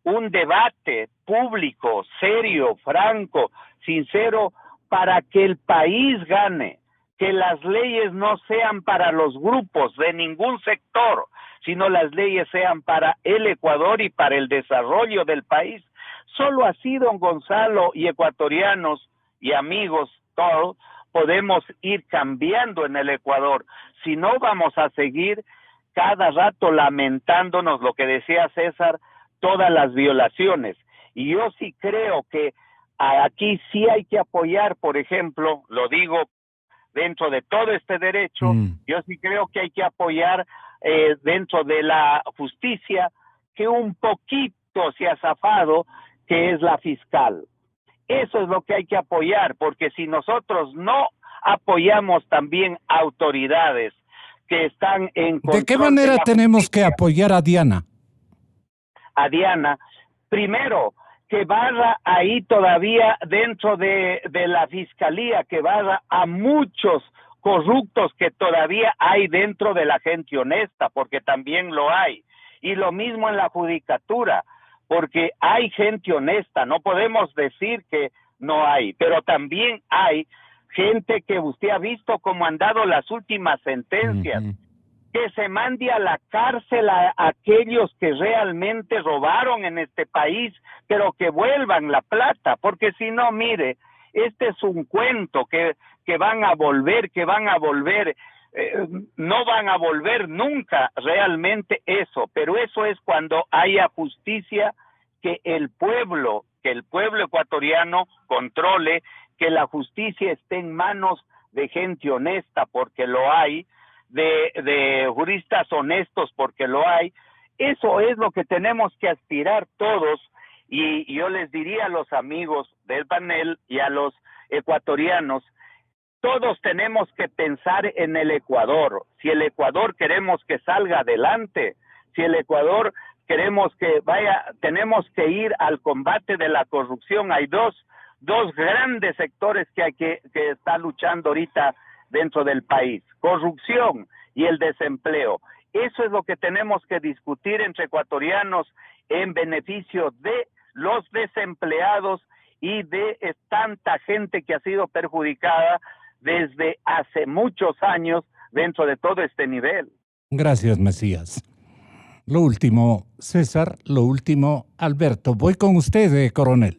un debate público, serio, franco, sincero, para que el país gane, que las leyes no sean para los grupos de ningún sector, sino las leyes sean para el Ecuador y para el desarrollo del país. Solo así, don Gonzalo, y ecuatorianos y amigos, todos, podemos ir cambiando en el Ecuador. Si no, vamos a seguir cada rato lamentándonos, lo que decía César, todas las violaciones. Y yo sí creo que aquí sí hay que apoyar, por ejemplo, lo digo dentro de todo este derecho, yo sí creo que hay que apoyar dentro de la justicia que un poquito se ha zafado, que es la fiscal. Eso es lo que hay que apoyar, porque si nosotros no apoyamos también autoridades que están en control. ¿De qué manera tenemos que apoyar a Diana? A Diana, primero, que barra ahí todavía dentro de la fiscalía, que barra a muchos corruptos que todavía hay dentro de la gente honesta, porque también lo hay. Y lo mismo en la judicatura, porque hay gente honesta, no podemos decir que no hay, pero también hay gente que usted ha visto cómo han dado las últimas sentencias, que se mande a la cárcel a aquellos que realmente robaron en este país, pero que vuelvan la plata, porque si no, mire, este es un cuento que van a volver, no van a volver nunca realmente eso, pero eso es cuando haya justicia, que el pueblo ecuatoriano controle, que la justicia esté en manos de gente honesta, porque lo hay, de juristas honestos, porque lo hay. Eso es lo que tenemos que aspirar todos, y yo les diría a los amigos del panel y a los ecuatorianos, todos tenemos que pensar en el Ecuador. Si el Ecuador queremos que salga adelante, si el Ecuador queremos que vaya, tenemos que ir al combate de la corrupción. Hay dos grandes sectores que está luchando ahorita dentro del país: corrupción y el desempleo. Eso es lo que tenemos que discutir entre ecuatorianos en beneficio de los desempleados y de tanta gente que ha sido perjudicada desde hace muchos años dentro de todo este nivel. Gracias, Mesías. Lo último, César, lo último, Alberto. Voy con usted, coronel.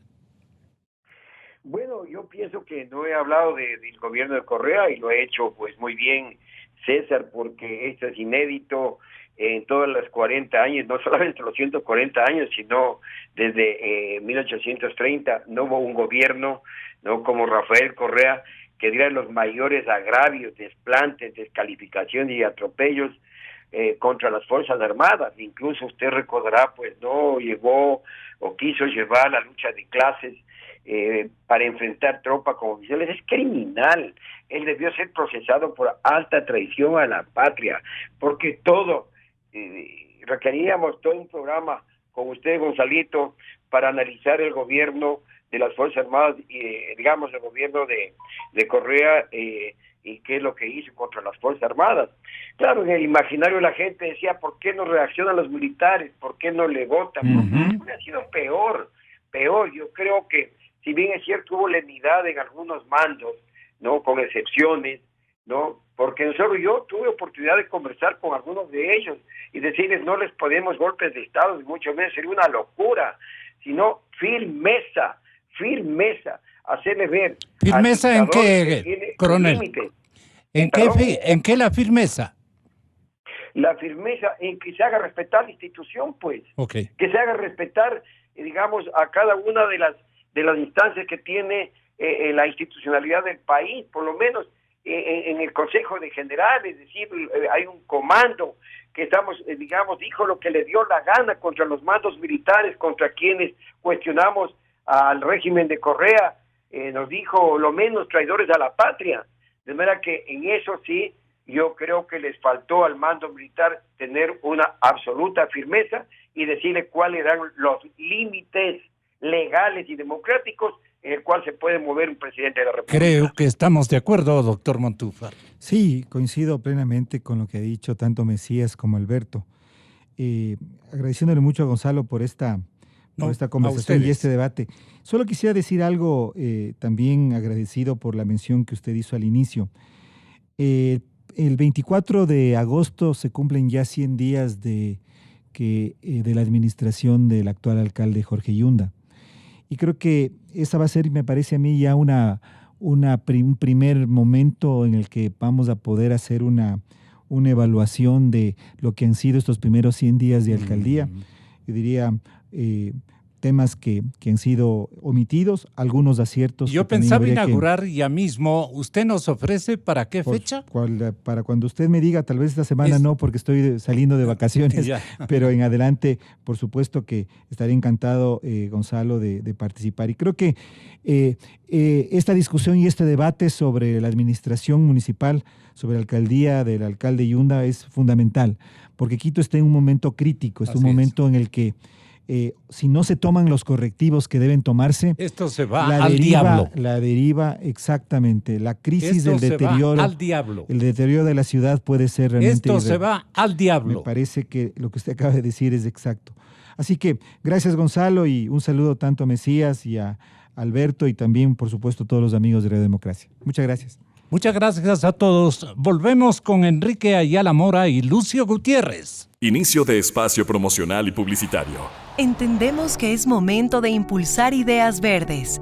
Bueno, yo pienso que no he hablado del gobierno de Correa, y lo he hecho pues muy bien César, porque esto es inédito en todos los 40 años, no solamente los 140 años, sino desde 1830 no hubo un gobierno, no como Rafael Correa, que diera los mayores agravios, desplantes, descalificaciones y atropellos contra las Fuerzas Armadas. Incluso usted recordará, pues no llevó o quiso llevar la lucha de clases para enfrentar tropas como oficiales. Es criminal. Él debió ser procesado por alta traición a la patria, porque requeríamos todo un programa con usted, Gonzalito, para analizar el gobierno de las Fuerzas Armadas, digamos el gobierno de Correa, y qué es lo que hizo contra las Fuerzas Armadas. Claro, en el imaginario de la gente decía, ¿por qué no reaccionan los militares? ¿Por qué no le votan? Porque ha sido peor. Yo creo que, si bien es cierto, hubo lenidad en algunos mandos, ¿no? Con excepciones, ¿no? Porque yo tuve oportunidad de conversar con algunos de ellos y decirles, no les podemos golpes de Estado, ni mucho menos, sería una locura, sino firmeza, hacerles ver. ¿Firmeza en qué, coronel? ¿En qué la firmeza? La firmeza en que se haga respetar la institución, pues. Okay. Que se haga respetar, digamos, a cada una de las instancias que tiene la institucionalidad del país, por lo menos en el Consejo de General, es decir, hay un comando que dijo lo que le dio la gana contra los mandos militares, contra quienes cuestionamos al régimen de Correa, nos dijo lo menos traidores a la patria. De manera que en eso sí, yo creo que les faltó al mando militar tener una absoluta firmeza y decirle cuáles eran los límites legales y democráticos en el cual se puede mover un presidente de la República. Creo que estamos de acuerdo, doctor Montúfar. Sí, coincido plenamente con lo que ha dicho tanto Mesías como Alberto. Agradeciéndole mucho a Gonzalo por esta conversación y este debate. Solo quisiera decir algo, también agradecido por la mención que usted hizo al inicio. el 24 de agosto se cumplen ya 100 días de la administración del actual alcalde Jorge Yunda. Y creo que esa va a ser, me parece a mí, ya un primer momento en el que vamos a poder hacer una evaluación de lo que han sido estos primeros 100 días de alcaldía. Yo diría temas que han sido omitidos, algunos aciertos. Yo pensaba inaugurar ya mismo. ¿Usted nos ofrece para qué fecha? Para cuando usted me diga, tal vez esta semana no, porque estoy saliendo de vacaciones, pero en adelante, por supuesto que estaré encantado, Gonzalo, de participar. Y creo que esta discusión y este debate sobre la administración municipal, sobre la alcaldía del alcalde Yunda es fundamental, porque Quito está en un momento crítico, es un momento en el que si no se toman los correctivos que deben tomarse, esto se va al diablo. La deriva, exactamente. La crisis del deterioro. Al diablo. El deterioro de la ciudad puede ser realmente. Esto se va al diablo. Me parece que lo que usted acaba de decir es exacto. Así que gracias, Gonzalo, y un saludo tanto a Mesías y a Alberto y también, por supuesto, a todos los amigos de Radio Democracia. Muchas gracias. Muchas gracias a todos. Volvemos con Enrique Ayala Mora y Lucio Gutiérrez. Inicio de espacio promocional y publicitario. Entendemos que es momento de impulsar ideas verdes